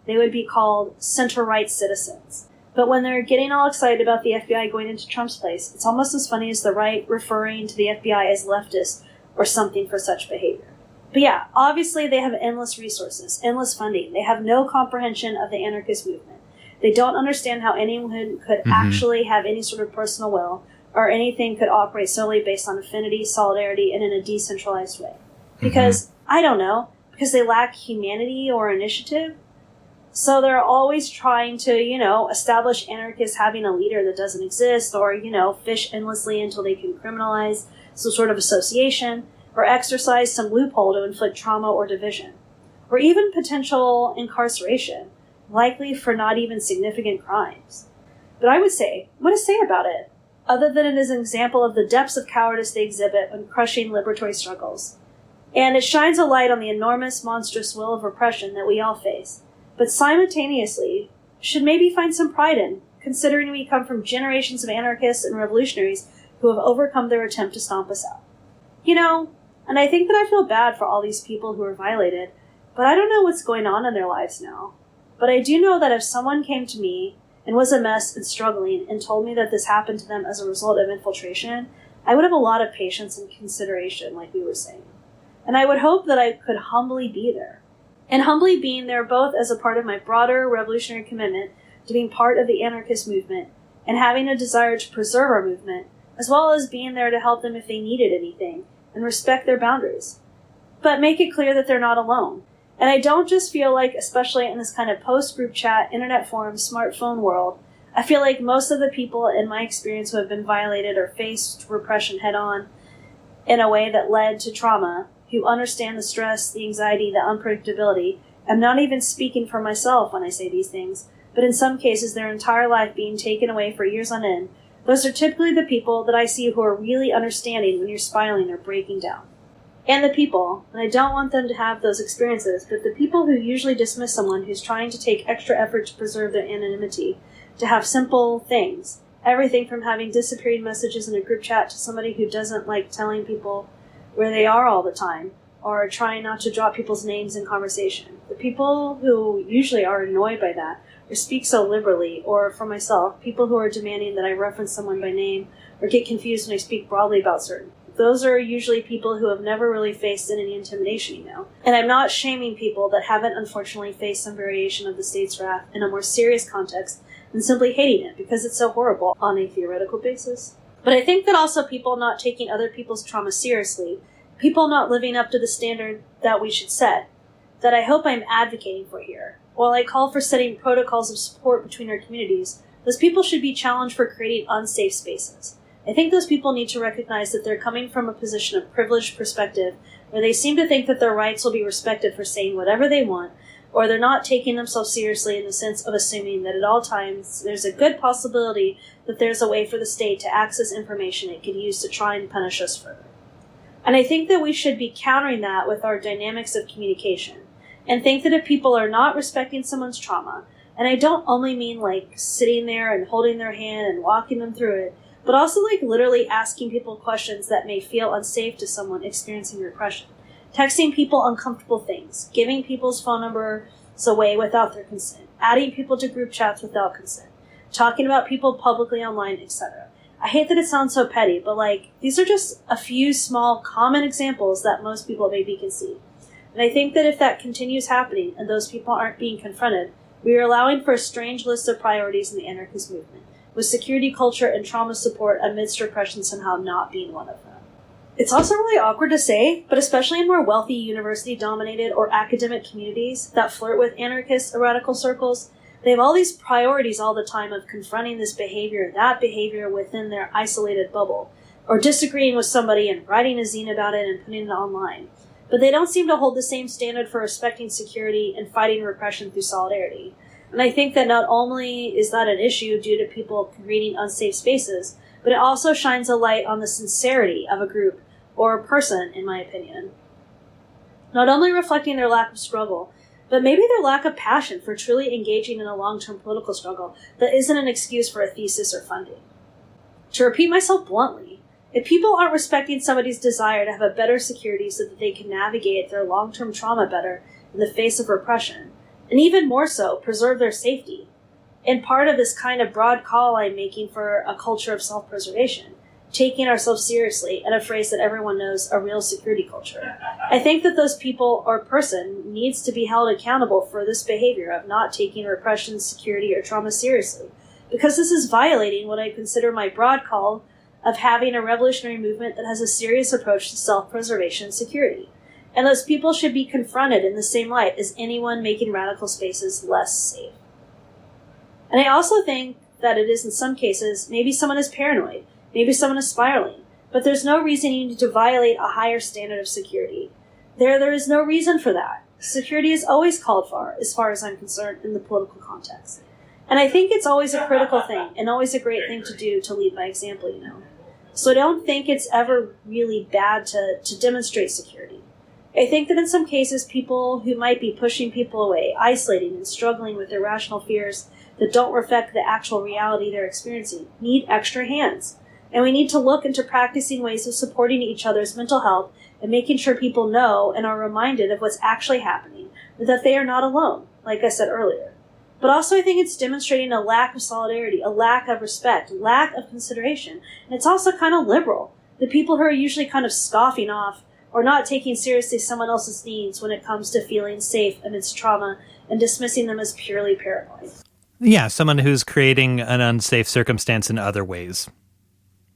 They would be called center-right citizens. But when they're getting all excited about the FBI going into Trump's place, it's almost as funny as the right referring to the FBI as leftist or something for such behavior. But yeah, obviously they have endless resources, endless funding. They have no comprehension of the anarchist movement. They don't understand how anyone could actually have any sort of personal will, or anything could operate solely based on affinity, solidarity, and in a decentralized way. Because, I don't know, because they lack humanity or initiative. So they're always trying to, establish anarchists having a leader that doesn't exist, or, fish endlessly until they can criminalize some sort of association, or exercise some loophole to inflict trauma or division, or even potential incarceration, likely for not even significant crimes. But I would say, what to say about it, other than it is an example of the depths of cowardice they exhibit when crushing liberatory struggles. And it shines a light on the enormous, monstrous will of repression that we all face, but simultaneously should maybe find some pride in, considering we come from generations of anarchists and revolutionaries who have overcome their attempt to stomp us out. And I think that I feel bad for all these people who are violated, but I don't know what's going on in their lives now. But I do know that if someone came to me and was a mess and struggling and told me that this happened to them as a result of infiltration, I would have a lot of patience and consideration, like we were saying. And I would hope that I could humbly be there. And humbly being there both as a part of my broader revolutionary commitment to being part of the anarchist movement and having a desire to preserve our movement, as well as being there to help them if they needed anything and respect their boundaries. But make it clear that they're not alone. And I don't just feel like, especially in this kind of post-group chat, internet forum, smartphone world, I feel like most of the people in my experience who have been violated or faced repression head-on in a way that led to trauma, who understand the stress, the anxiety, the unpredictability. I'm not even speaking for myself when I say these things, but in some cases their entire life being taken away for years on end. Those are typically the people that I see who are really understanding when you're spiraling or breaking down. And the people, and I don't want them to have those experiences, but the people who usually dismiss someone who's trying to take extra effort to preserve their anonymity, to have simple things, everything from having disappearing messages in a group chat to somebody who doesn't like telling people where they are all the time, or trying not to drop people's names in conversation. The people who usually are annoyed by that, or speak so liberally, or for myself, people who are demanding that I reference someone by name, or get confused when I speak broadly about certain. Those are usually people who have never really faced any intimidation, And I'm not shaming people that haven't unfortunately faced some variation of the state's wrath in a more serious context than simply hating it because it's so horrible on a theoretical basis. But I think that also people not taking other people's trauma seriously, people not living up to the standard that we should set, that I hope I'm advocating for here. While I call for setting protocols of support between our communities, those people should be challenged for creating unsafe spaces. I think those people need to recognize that they're coming from a position of privileged perspective where they seem to think that their rights will be respected for saying whatever they want, or they're not taking themselves seriously in the sense of assuming that at all times there's a good possibility that there's a way for the state to access information it could use to try and punish us further. And I think that we should be countering that with our dynamics of communication, and think that if people are not respecting someone's trauma, and I don't only mean like sitting there and holding their hand and walking them through it, but also like literally asking people questions that may feel unsafe to someone experiencing repression, texting people uncomfortable things, giving people's phone numbers away without their consent, adding people to group chats without consent, talking about people publicly online, etc. I hate that it sounds so petty, but these are just a few small common examples that most people maybe can see. And I think that if that continues happening and those people aren't being confronted, we are allowing for a strange list of priorities in the anarchist movement, with security culture and trauma support amidst repression somehow not being one of them. It's also really awkward to say, but especially in more wealthy university-dominated or academic communities that flirt with anarchist or radical circles, they have all these priorities all the time of confronting this behavior, that behavior within their isolated bubble, or disagreeing with somebody and writing a zine about it and putting it online. But they don't seem to hold the same standard for respecting security and fighting repression through solidarity. And I think that not only is that an issue due to people creating unsafe spaces, but it also shines a light on the sincerity of a group or a person, in my opinion. Not only reflecting their lack of struggle, but maybe their lack of passion for truly engaging in a long-term political struggle that isn't an excuse for a thesis or funding. To repeat myself bluntly, if people aren't respecting somebody's desire to have a better security so that they can navigate their long-term trauma better in the face of repression, and even more so, preserve their safety, and part of this kind of broad call I'm making for a culture of self-preservation, taking ourselves seriously, and a phrase that everyone knows, a real security culture. I think that those people or person needs to be held accountable for this behavior of not taking repression, security, or trauma seriously, because this is violating what I consider my broad call of having a revolutionary movement that has a serious approach to self-preservation and security. And those people should be confronted in the same light as anyone making radical spaces less safe. And I also think that it is, in some cases, maybe someone is paranoid, maybe someone is spiraling, but there's no reason you need to violate a higher standard of security. There is no reason for that. Security is always called for, as far as I'm concerned, in the political context. And I think it's always a critical thing, and always a great thing to do to lead by example, So I don't think it's ever really bad to demonstrate security. I think that in some cases, people who might be pushing people away, isolating and struggling with irrational fears that don't reflect the actual reality they're experiencing, need extra hands. And we need to look into practicing ways of supporting each other's mental health and making sure people know and are reminded of what's actually happening, that they are not alone, like I said earlier. But also I think it's demonstrating a lack of solidarity, a lack of respect, lack of consideration. And it's also kind of liberal. The people who are usually kind of scoffing off or not taking seriously someone else's needs when it comes to feeling safe amidst trauma and dismissing them as purely paranoid. Yeah, someone who's creating an unsafe circumstance in other ways,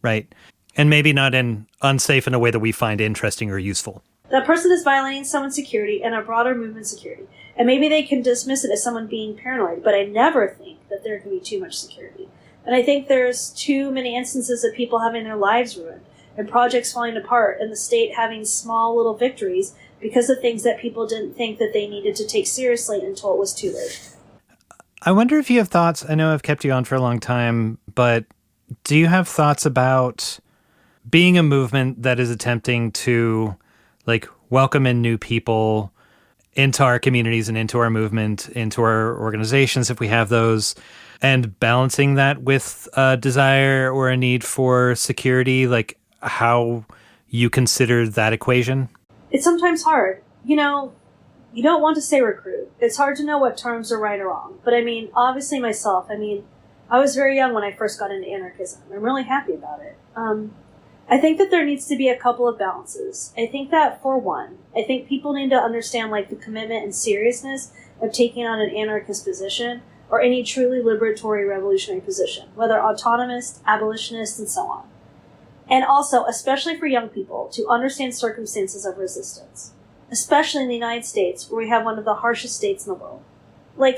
right? And maybe not unsafe in a way that we find interesting or useful. That person is violating someone's security and a broader movement's security. And maybe they can dismiss it as someone being paranoid, but I never think that there can be too much security. And I think there's too many instances of people having their lives ruined and projects falling apart and the state having small little victories because of things that people didn't think that they needed to take seriously until it was too late. I wonder if you have thoughts. I know I've kept you on for a long time, but do you have thoughts about being a movement that is attempting to welcome in new people into our communities and into our movement, into our organizations, if we have those, and balancing that with a desire or a need for security, how you consider that equation? It's sometimes hard. You don't want to say recruit. It's hard to know what terms are right or wrong. But obviously myself, I was very young when I first got into anarchism. I'm really happy about it. I think that there needs to be a couple of balances. I think that, for one, I think people need to understand the commitment and seriousness of taking on an anarchist position or any truly liberatory revolutionary position, whether autonomist, abolitionist, and so on. And also, especially for young people, to understand circumstances of resistance, especially in the United States, where we have one of the harshest states in the world.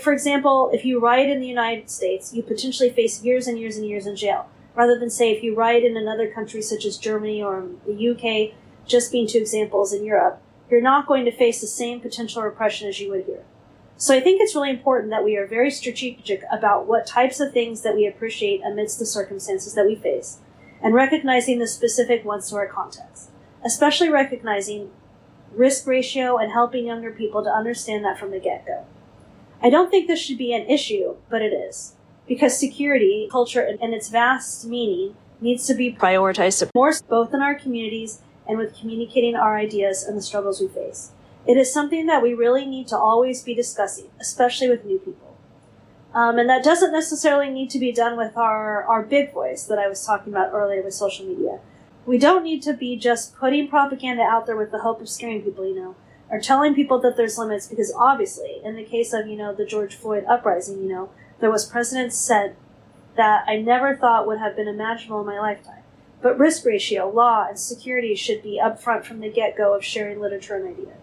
For example, if you riot in the United States, you potentially face years and years and years in jail, rather than, say, if you riot in another country such as Germany or the UK, just being two examples in Europe, you're not going to face the same potential repression as you would here. So I think it's really important that we are very strategic about what types of things that we appreciate amidst the circumstances that we face, and recognizing the specific ones to our context, especially recognizing risk ratio and helping younger people to understand that from the get-go. I don't think this should be an issue, but it is. Because security, culture, and its vast meaning needs to be prioritized more, both in our communities and with communicating our ideas and the struggles we face. It is something that we really need to always be discussing, especially with new people. And that doesn't necessarily need to be done with our big voice that I was talking about earlier with social media. We don't need to be just putting propaganda out there with the hope of scaring people, or telling people that there's limits, because obviously, in the case of, the George Floyd uprising, there was precedent set that I never thought would have been imaginable in my lifetime. But risk ratio, law, and security should be upfront from the get-go of sharing literature and ideas.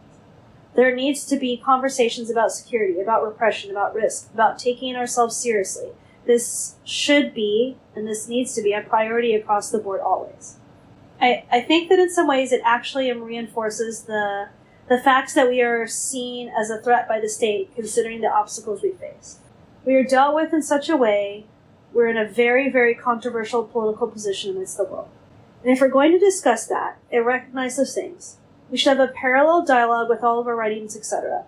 There needs to be conversations about security, about repression, about risk, about taking ourselves seriously. This should be, and this needs to be, a priority across the board always. I think that in some ways it actually reinforces the facts that we are seen as a threat by the state, considering the obstacles we face. We are dealt with in such a way, we're in a very, very controversial political position amidst the world. And if we're going to discuss that and recognize those things, we should have a parallel dialogue with all of our writings, etc.,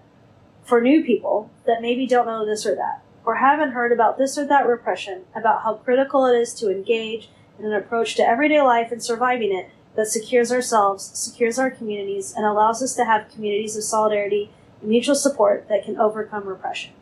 for new people that maybe don't know this or that, or haven't heard about this or that repression, about how critical it is to engage in an approach to everyday life and surviving it that secures ourselves, secures our communities, and allows us to have communities of solidarity and mutual support that can overcome repression.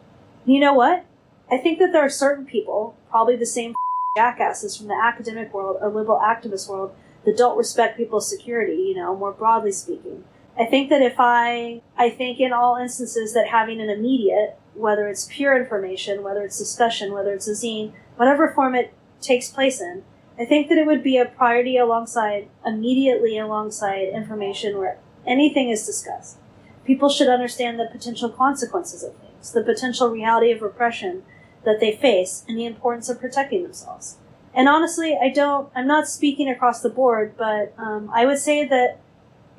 And you know what? I think that there are certain people, probably the same jackasses from the academic world or liberal activist world, that don't respect people's security, more broadly speaking. I think that I think in all instances that having an immediate, whether it's pure information, whether it's discussion, whether it's a zine, whatever form it takes place in, I think that it would be a priority immediately alongside information where anything is discussed. People should understand the potential consequences of things, the potential reality of repression that they face, and the importance of protecting themselves. And honestly, I'm not speaking across the board, but I would say that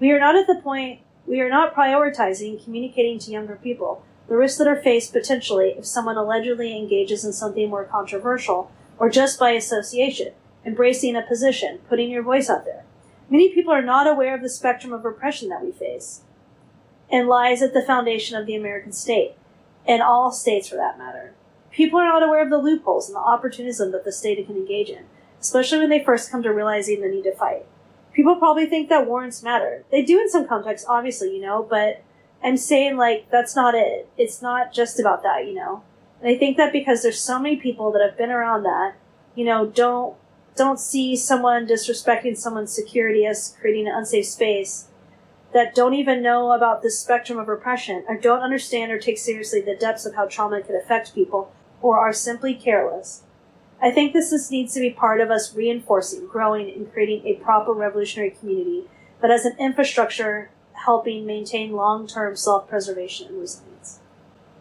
we are not prioritizing communicating to younger people the risks that are faced potentially if someone allegedly engages in something more controversial, or just by association, embracing a position, putting your voice out there. Many people are not aware of the spectrum of repression that we face, and lies at the foundation of the American state, and all states for that matter. People are not aware of the loopholes and the opportunism that the state can engage in, especially when they first come to realizing the need to fight. People probably think that warrants matter. They do in some contexts, obviously, but I'm saying, that's not it. It's not just about that, And I think that because there's so many people that have been around that, don't see someone disrespecting someone's security as creating an unsafe space, that don't even know about the spectrum of repression, or don't understand or take seriously the depths of how trauma could affect people, or are simply careless. I think this needs to be part of us reinforcing, growing, and creating a proper revolutionary community that has an infrastructure helping maintain long-term self-preservation and resilience.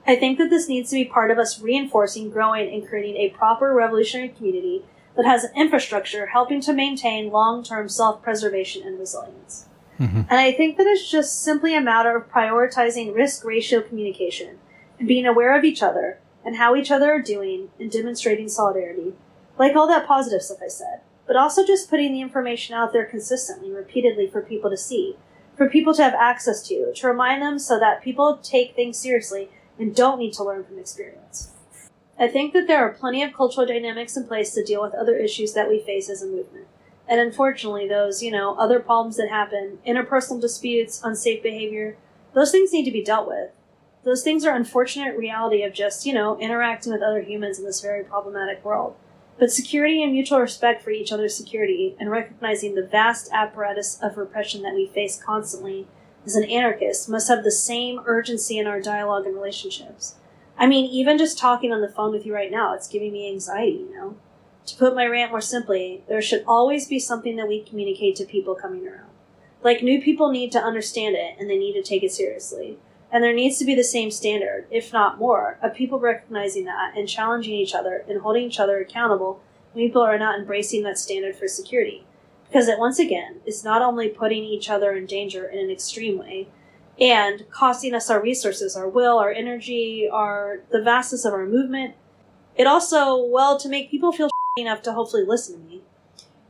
I think that this needs to be part of us reinforcing, growing, and creating a proper revolutionary community that has an infrastructure helping to maintain long-term self-preservation and resilience. Mm-hmm. And I think that it's just simply a matter of prioritizing risk ratio communication and being aware of each other and how each other are doing and demonstrating solidarity, like all that positive stuff I said, but also just putting the information out there consistently, repeatedly for people to see, for people to have access to remind them so that people take things seriously and don't need to learn from experience. I think that there are plenty of cultural dynamics in place to deal with other issues that we face as a movement. And unfortunately, those, other problems that happen, interpersonal disputes, unsafe behavior, those things need to be dealt with. Those things are unfortunate reality of just, interacting with other humans in this very problematic world. But security and mutual respect for each other's security and recognizing the vast apparatus of repression that we face constantly as an anarchist must have the same urgency in our dialogue and relationships. I mean, even just talking on the phone with you right now, it's giving me anxiety, To put my rant more simply, there should always be something that we communicate to people coming around. New people need to understand it and they need to take it seriously. And there needs to be the same standard, if not more, of people recognizing that and challenging each other and holding each other accountable when people are not embracing that standard for security. Because it, once again, is not only putting each other in danger in an extreme way and costing us our resources, our will, our energy, the vastness of our movement, it also, to make people feel enough to hopefully listen to me.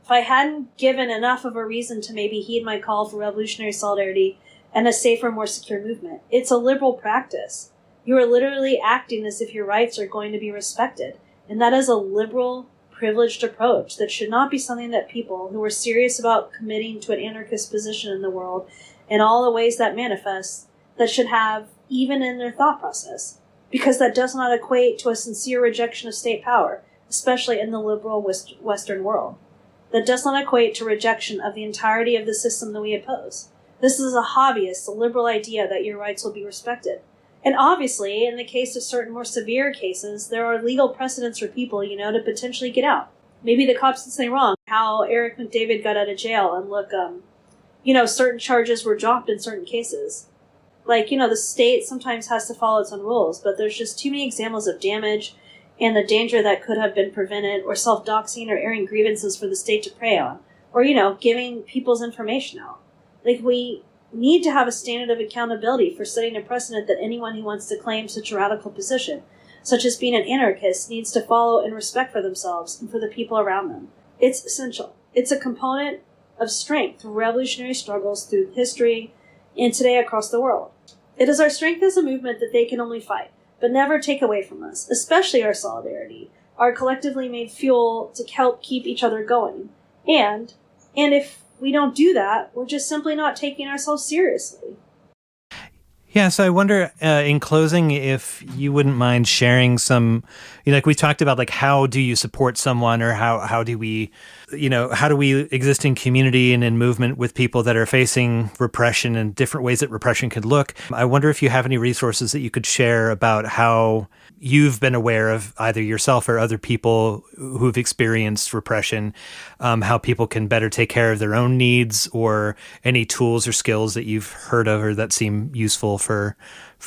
If I hadn't given enough of a reason to maybe heed my call for revolutionary solidarity and a safer, more secure movement, it's a liberal practice. You are literally acting as if your rights are going to be respected. And that is a liberal, privileged approach that should not be something that people who are serious about committing to an anarchist position in the world in all the ways that manifest, that should have even in their thought process. Because that does not equate to a sincere rejection of state power, especially in the liberal Western world. That does not equate to rejection of the entirety of the system that we oppose. This is a hobbyist, a liberal idea that your rights will be respected. And obviously, in the case of certain more severe cases, there are legal precedents for people, to potentially get out. Maybe the cops did something wrong, how Eric McDavid got out of jail, and look, certain charges were dropped in certain cases. The state sometimes has to follow its own rules, but there's just too many examples of damage and the danger that could have been prevented, or self-doxing or airing grievances for the state to prey on, or, giving people's information out. We need to have a standard of accountability for setting a precedent that anyone who wants to claim such a radical position, such as being an anarchist, needs to follow in respect for themselves and for the people around them. It's essential. It's a component of strength for revolutionary struggles through history and today across the world. It is our strength as a movement that they can only fight, but never take away from us, especially our solidarity, our collectively made fuel to help keep each other going. And if we don't do that, we're just simply not taking ourselves seriously. Yeah, so I wonder, in closing, if you wouldn't mind sharing some, like we talked about, like how do you support someone, or how do we, how do we exist in community and in movement with people that are facing repression and different ways that repression could look. I wonder if you have any resources that you could share about how you've been aware of either yourself or other people who've experienced repression, how people can better take care of their own needs, or any tools or skills that you've heard of or that seem useful for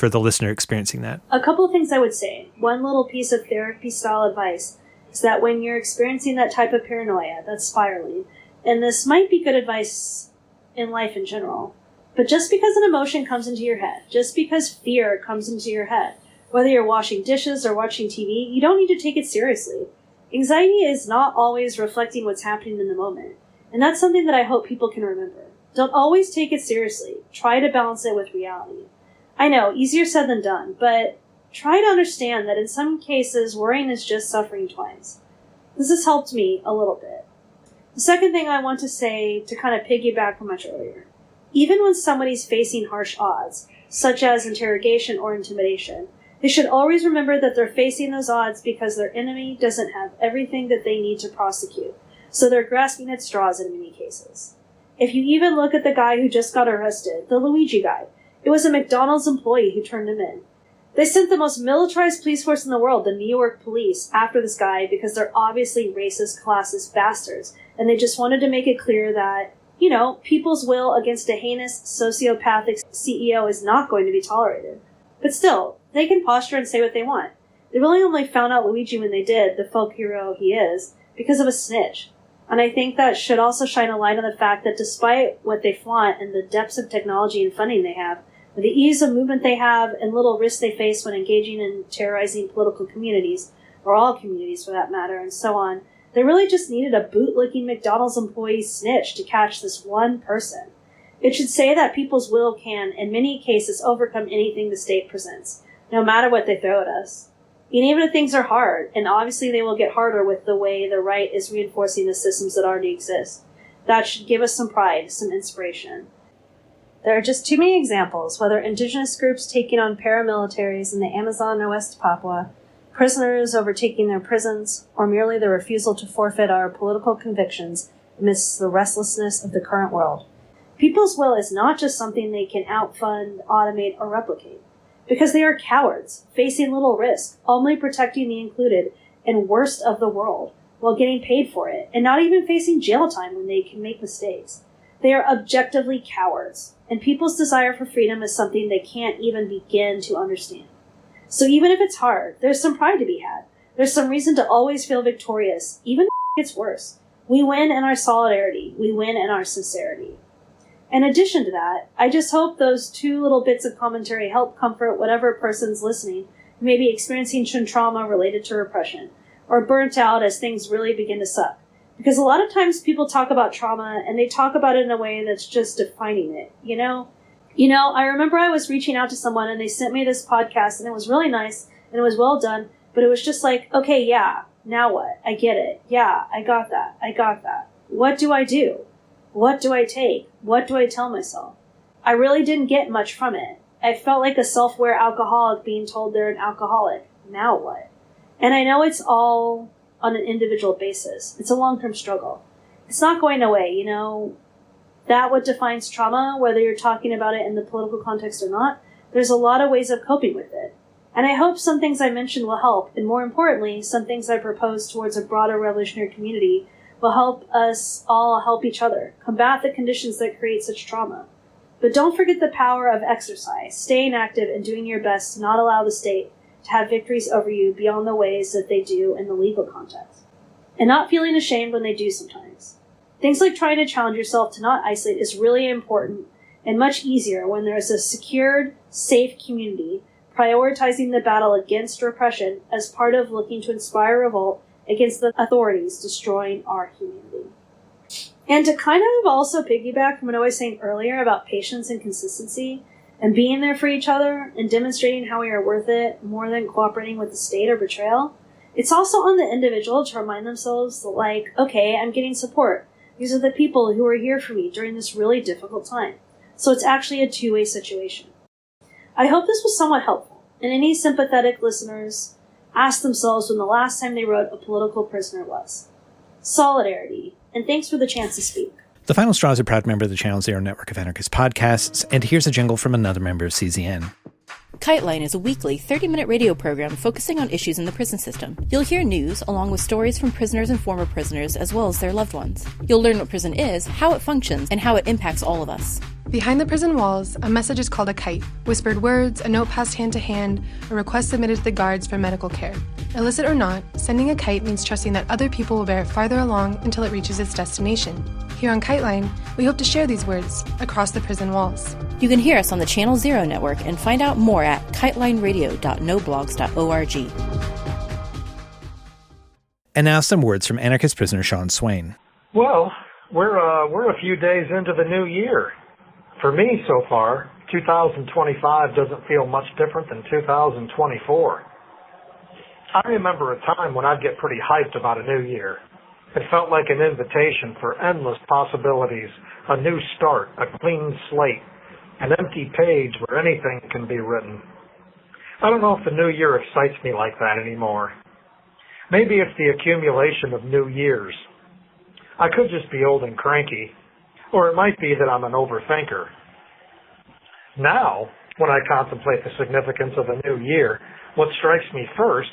the listener experiencing that. A couple of things I would say. One little piece of therapy-style advice is that when you're experiencing that type of paranoia, that's spiraling, and this might be good advice in life in general, but just because an emotion comes into your head, just because fear comes into your head, whether you're washing dishes or watching TV, you don't need to take it seriously. Anxiety is not always reflecting what's happening in the moment, and that's something that I hope people can remember. Don't always take it seriously. Try to balance it with reality. I know, easier said than done, but try to understand that in some cases, worrying is just suffering twice. This has helped me a little bit. The second thing I want to say, to kind of piggyback from much earlier, even when somebody's facing harsh odds, such as interrogation or intimidation, they should always remember that they're facing those odds because their enemy doesn't have everything that they need to prosecute, so they're grasping at straws in many cases. If you even look at the guy who just got arrested, the Luigi guy, it was a McDonald's employee who turned him in. They sent the most militarized police force in the world, the New York police, after this guy because they're obviously racist, classist bastards, and they just wanted to make it clear that, people's will against a heinous, sociopathic CEO is not going to be tolerated. But still, they can posture and say what they want. They really only found out Luigi when they did, the folk hero he is, because of a snitch. And I think that should also shine a light on the fact that despite what they flaunt and the depths of technology and funding they have, with the ease of movement they have and little risks they face when engaging in terrorizing political communities, or all communities for that matter, and so on, they really just needed a bootlicking McDonald's employee snitch to catch this one person. It should say that people's will can, in many cases, overcome anything the state presents, no matter what they throw at us. And even if things are hard, and obviously they will get harder with the way the right is reinforcing the systems that already exist, that should give us some pride, some inspiration. There are just too many examples, whether indigenous groups taking on paramilitaries in the Amazon or West Papua, prisoners overtaking their prisons, or merely the refusal to forfeit our political convictions amidst the restlessness of the current world. People's will is not just something they can outfund, automate, or replicate, because they are cowards, facing little risk, only protecting the included and worst of the world, while getting paid for it, and not even facing jail time when they can make mistakes. They are objectively cowards, and people's desire for freedom is something they can't even begin to understand. So even if it's hard, there's some pride to be had. There's some reason to always feel victorious, even if it gets worse. We win in our solidarity. We win in our sincerity. In addition to that, I just hope those two little bits of commentary help comfort whatever person's listening who may be experiencing trauma related to repression, or burnt out as things really begin to suck. Because a lot of times people talk about trauma and they talk about it in a way that's just defining it, I remember I was reaching out to someone and they sent me this podcast and it was really nice and it was well done, but it was just like, okay, yeah, now what? I get it. Yeah, I got that. What do I do? What do I take? What do I tell myself? I really didn't get much from it. I felt like a self-aware alcoholic being told they're an alcoholic. Now what? And I know it's all on an individual basis. It's a long-term struggle. It's not going away, That what defines trauma, whether you're talking about it in the political context or not, there's a lot of ways of coping with it. And I hope some things I mentioned will help, and more importantly, some things I propose towards a broader revolutionary community will help us all help each other, combat the conditions that create such trauma. But don't forget the power of exercise, staying active and doing your best to not allow the state to have victories over you beyond the ways that they do in the legal context. And not feeling ashamed when they do sometimes. Things like trying to challenge yourself to not isolate is really important and much easier when there is a secured, safe community prioritizing the battle against repression as part of looking to inspire revolt against the authorities destroying our humanity. And to kind of also piggyback from what I was saying earlier about patience and consistency and being there for each other and demonstrating how we are worth it more than cooperating with the state or betrayal, it's also on the individual to remind themselves that, okay, I'm getting support. These are the people who are here for me during this really difficult time. So it's actually a two-way situation. I hope this was somewhat helpful, and any sympathetic listeners ask themselves when the last time they wrote a political prisoner was. Solidarity, and thanks for the chance to speak. The Final Straw is a proud member of the Channel Zero network of anarchist podcasts, and here's a jingle from another member of CZN. KiteLine is a weekly 30-minute radio program focusing on issues in the prison system. You'll hear news along with stories from prisoners and former prisoners as well as their loved ones. You'll learn what prison is, how it functions, and how it impacts all of us. Behind the prison walls, a message is called a kite. Whispered words, a note passed hand to hand, a request submitted to the guards for medical care. Illicit or not, sending a kite means trusting that other people will bear it farther along until it reaches its destination. Here on KiteLine, we hope to share these words across the prison walls. You can hear us on the Channel Zero network and find out more at kitelineradio.noblogs.org. And now some words from anarchist prisoner Sean Swain. Well, we're a few days into the new year. For me, so far, 2025 doesn't feel much different than 2024. I remember a time when I'd get pretty hyped about a new year. It felt like an invitation for endless possibilities, a new start, a clean slate, an empty page where anything can be written. I don't know if the new year excites me like that anymore. Maybe it's the accumulation of new years. I could just be old and cranky, or it might be that I'm an overthinker. Now, when I contemplate the significance of a new year, what strikes me first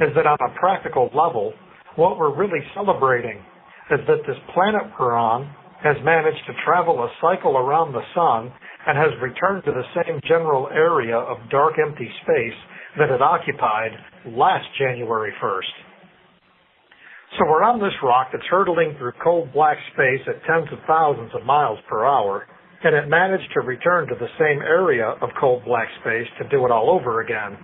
is that on a practical level, what we're really celebrating is that this planet we're on has managed to travel a cycle around the sun and has returned to the same general area of dark, empty space that it occupied last January 1st. So we're on this rock that's hurtling through cold black space at tens of thousands of miles per hour, and it managed to return to the same area of cold black space to do it all over again.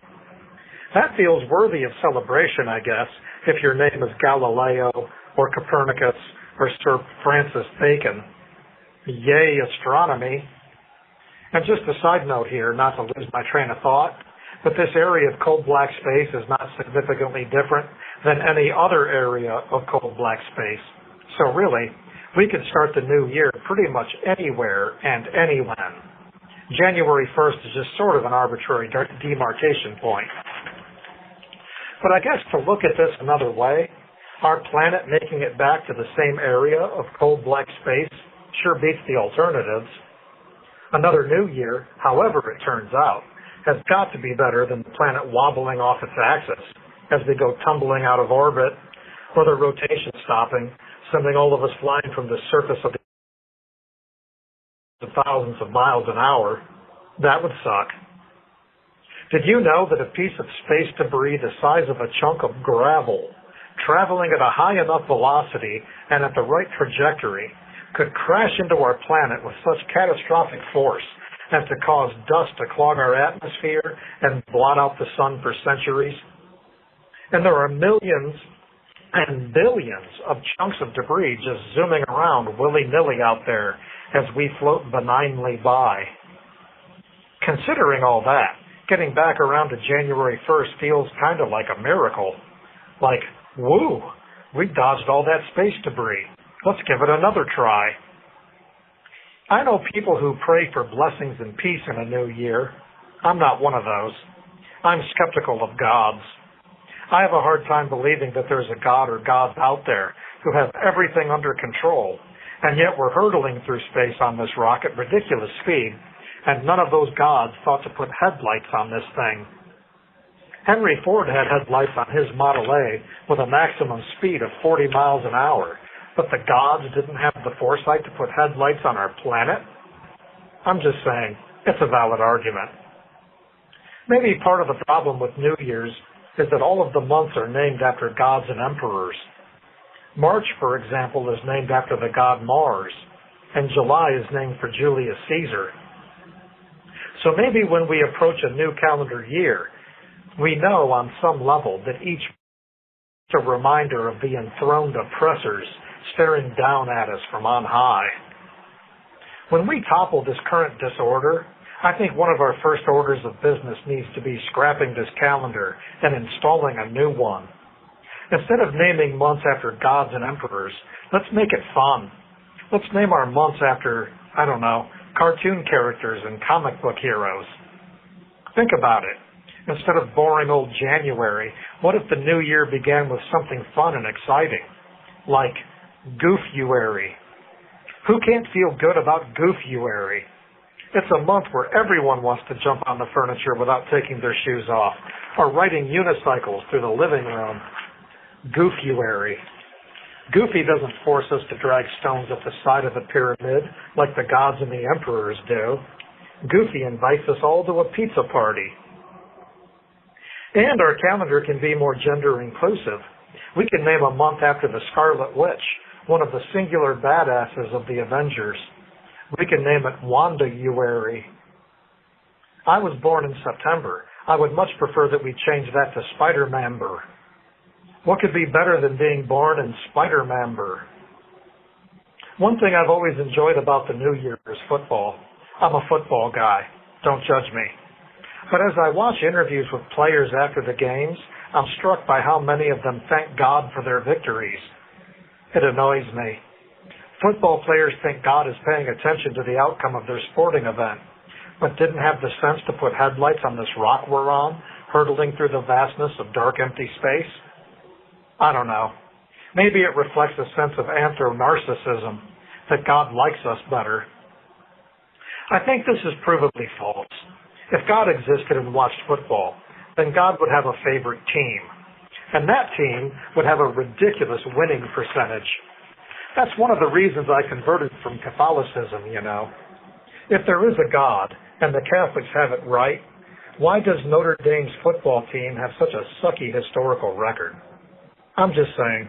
That feels worthy of celebration, I guess, if your name is Galileo or Copernicus or Sir Francis Bacon. Yay, astronomy. And just a side note here, not to lose my train of thought, but this area of cold black space is not significantly different than any other area of cold black space. So really, we can start the new year pretty much anywhere and anywhen. January 1st is just sort of an arbitrary demarcation point. But I guess to look at this another way, our planet making it back to the same area of cold black space sure beats the alternatives. Another new year, however it turns out, has got to be better than the planet wobbling off its axis as we go tumbling out of orbit, or the rotation stopping, sending all of us flying from the surface of the thousands of miles an hour. That would suck. Did you know that a piece of space debris the size of a chunk of gravel, traveling at a high enough velocity and at the right trajectory, could crash into our planet with such catastrophic force as to cause dust to clog our atmosphere and blot out the sun for centuries? And there are millions and billions of chunks of debris just zooming around willy-nilly out there as we float benignly by. Considering all that, getting back around to January 1st feels kind of like a miracle. Like, woo, we dodged all that space debris. Let's give it another try. I know people who pray for blessings and peace in a new year. I'm not one of those. I'm skeptical of gods. I have a hard time believing that there's a god or gods out there who have everything under control, and yet we're hurtling through space on this rock at ridiculous speed, and none of those gods thought to put headlights on this thing. Henry Ford had headlights on his Model A with a maximum speed of 40 miles an hour, but the gods didn't have the foresight to put headlights on our planet? I'm just saying, it's a valid argument. Maybe part of the problem with New Year's is that all of the months are named after gods and emperors. March, for example, is named after the god Mars, and July is named for Julius Caesar. So maybe when we approach a new calendar year, we know on some level that each is a reminder of the enthroned oppressors staring down at us from on high. When we topple this current disorder, I think one of our first orders of business needs to be scrapping this calendar and installing a new one. Instead of naming months after gods and emperors, let's make it fun. Let's name our months after, I don't know, cartoon characters and comic book heroes. Think about it. Instead of boring old January, what if the new year began with something fun and exciting, like Goofuary? Who can't feel good about Goofuary? It's a month where everyone wants to jump on the furniture without taking their shoes off, or riding unicycles through the living room. Goofuary. Goofy doesn't force us to drag stones up the side of the pyramid like the gods and the emperors do. Goofy invites us all to a pizza party. And our calendar can be more gender inclusive. We can name a month after the Scarlet Witch, one of the singular badasses of the Avengers. We can name it Wanda-uary. I was born in September. I would much prefer that we change that to Spider-Mamber. What could be better than being born in Spider-Mamber? One thing I've always enjoyed about the new year is football. I'm a football guy. Don't judge me. But as I watch interviews with players after the games, I'm struck by how many of them thank God for their victories. It annoys me. Football players think God is paying attention to the outcome of their sporting event, but didn't have the sense to put headlights on this rock we're on, hurtling through the vastness of dark, empty space. I don't know. Maybe it reflects a sense of anthro-narcissism, that God likes us better. I think this is provably false. If God existed and watched football, then God would have a favorite team. And that team would have a ridiculous winning percentage. That's one of the reasons I converted from Catholicism, you know. If there is a God, and the Catholics have it right, why does Notre Dame's football team have such a sucky historical record? I'm just saying,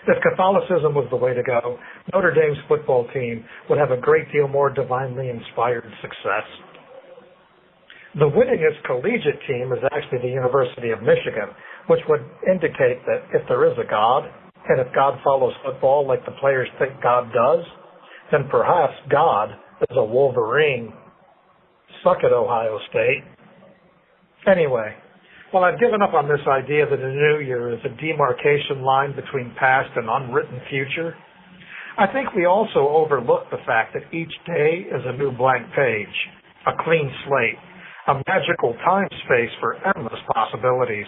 if Catholicism was the way to go, Notre Dame's football team would have a great deal more divinely inspired success. The winningest collegiate team is actually the University of Michigan, which would indicate that if there is a God, and if God follows football like the players think God does, then perhaps God is a Wolverine. Suck it, Ohio State. Anyway, while I've given up on this idea that a new year is a demarcation line between past and unwritten future, I think we also overlook the fact that each day is a new blank page, a clean slate, a magical time space for endless possibilities.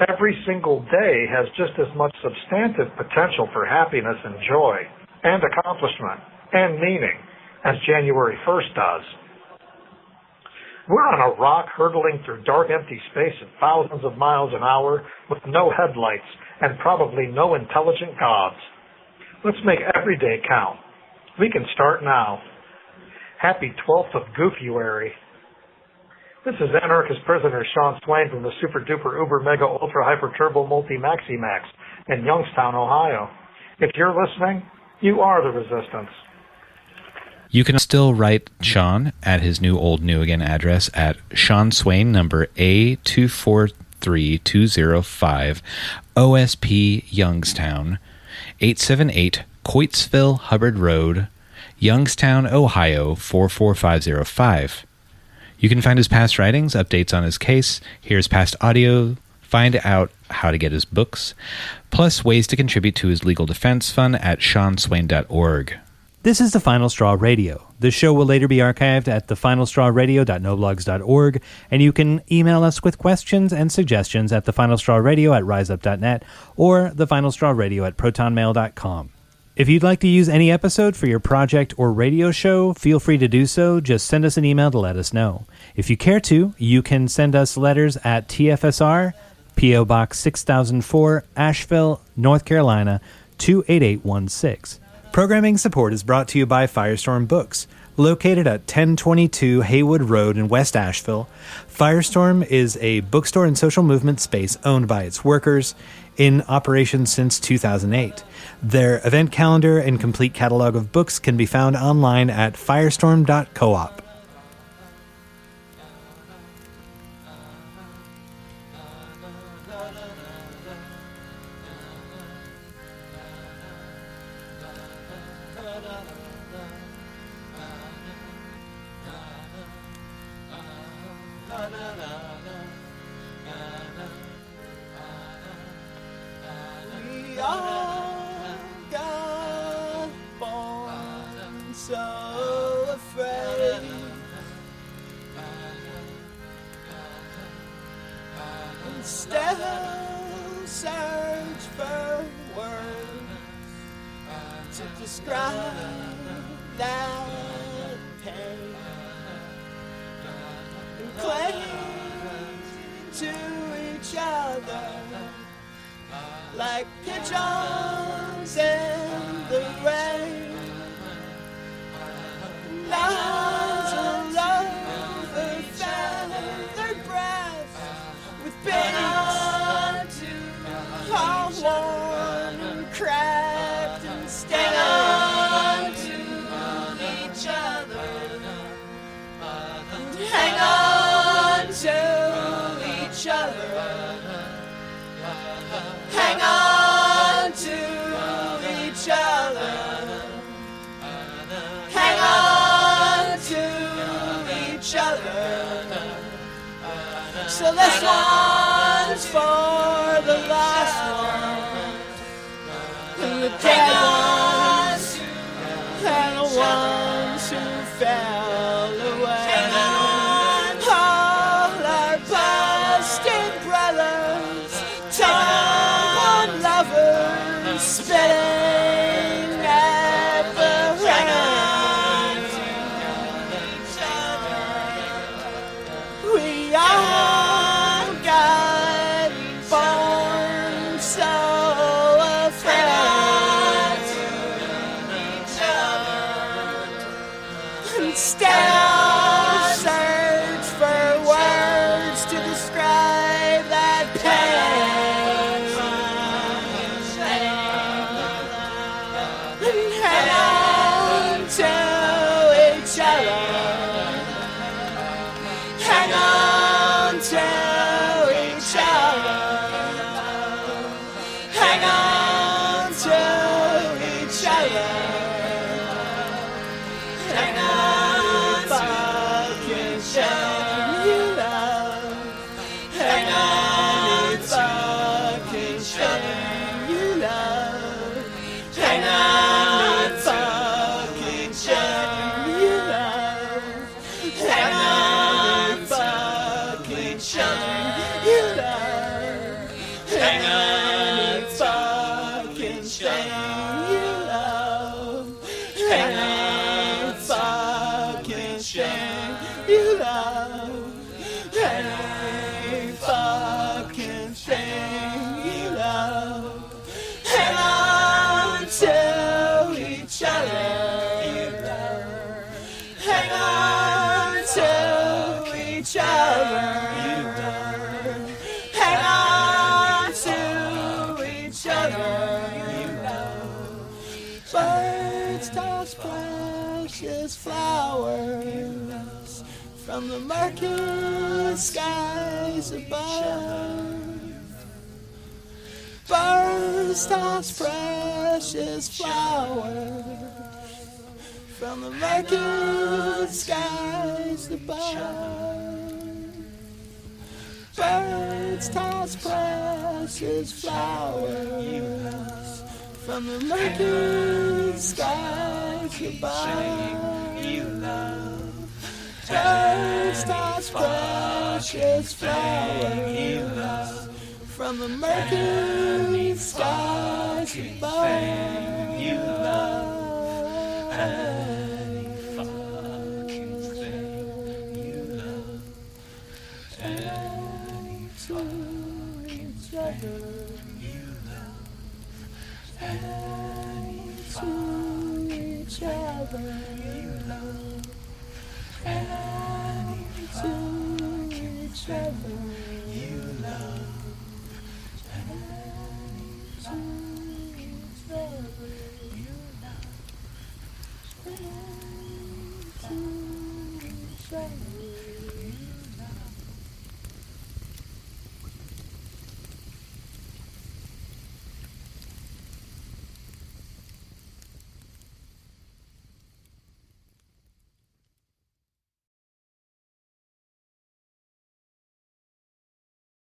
Every single day has just as much substantive potential for happiness and joy, and accomplishment, and meaning, as January 1st does. We're on a rock hurtling through dark, empty space at thousands of miles an hour with no headlights and probably no intelligent gods. Let's make every day count. We can start now. Happy 12th of Goofuary. This is Anarchist prisoner Sean Swain from the Super Duper Uber Mega Ultra Hyper Turbo Multi Maxi Max in Youngstown, Ohio. If you're listening, you are the resistance. You can still write Sean at his new again address at Sean Swain, number A243205, OSP Youngstown, 878 Coitesville Hubbard Road, Youngstown, Ohio 44505. You can find his past writings, updates on his case, hear his past audio, find out how to get his books, plus ways to contribute to his legal defense fund at seanswain.org. This is The Final Straw Radio. The show will later be archived at thefinalstrawradio.noblogs.org, and you can email us with questions and suggestions at thefinalstrawradio@riseup.net or thefinalstrawradio@protonmail.com. If you'd like to use any episode for your project or radio show, feel free to do so. Just send us an email to let us know. If you care to, you can send us letters at TFSR, P.O. Box 6004, Asheville, North Carolina, 28816. Programming support is brought to you by Firestorm Books. Located at 1022 Haywood Road in West Asheville, Firestorm is a bookstore and social movement space owned by its workers, in operation since 2008. Their event calendar and complete catalog of books can be found online at firestorm.coop. and still search for words to describe that pain, and cling to each other like pigeons in the rain. Lines all over feathered breath with beaks all worn and cracked and stained. Hang on to each other and hang on to each other. Hang on to each other. Hang on to each other. So this one's for the last ones, and the dead ones, and the ones who fell away. Hang on, all our busted brothers, torn lovers, spitting at the hand. We all got born so afraid, and still search for words to describe that pain. And hang on to each other. Hang on to each other. Hang on to each other. Hang on, fucking shame you love. Hang on, fucking shame you love. Hang on, fucking shame you love. Hang on, fucking shame you love. Hang on, fucking shame you love. Hang on, fucking shame you love. Hang on, fucking shame you love. Hang on to each other. Hang on to each other. Hang on to each other. Birds toss precious flowers from the murky skies above. Birds toss precious flowers from the murky skies above. Birds toss precious flowers from the murky skies above. Birds toss precious flowers from the murky skies above. You love any fucking thing. You love any fucking thing. You love any to each other. You love any to each other. You love. Friends.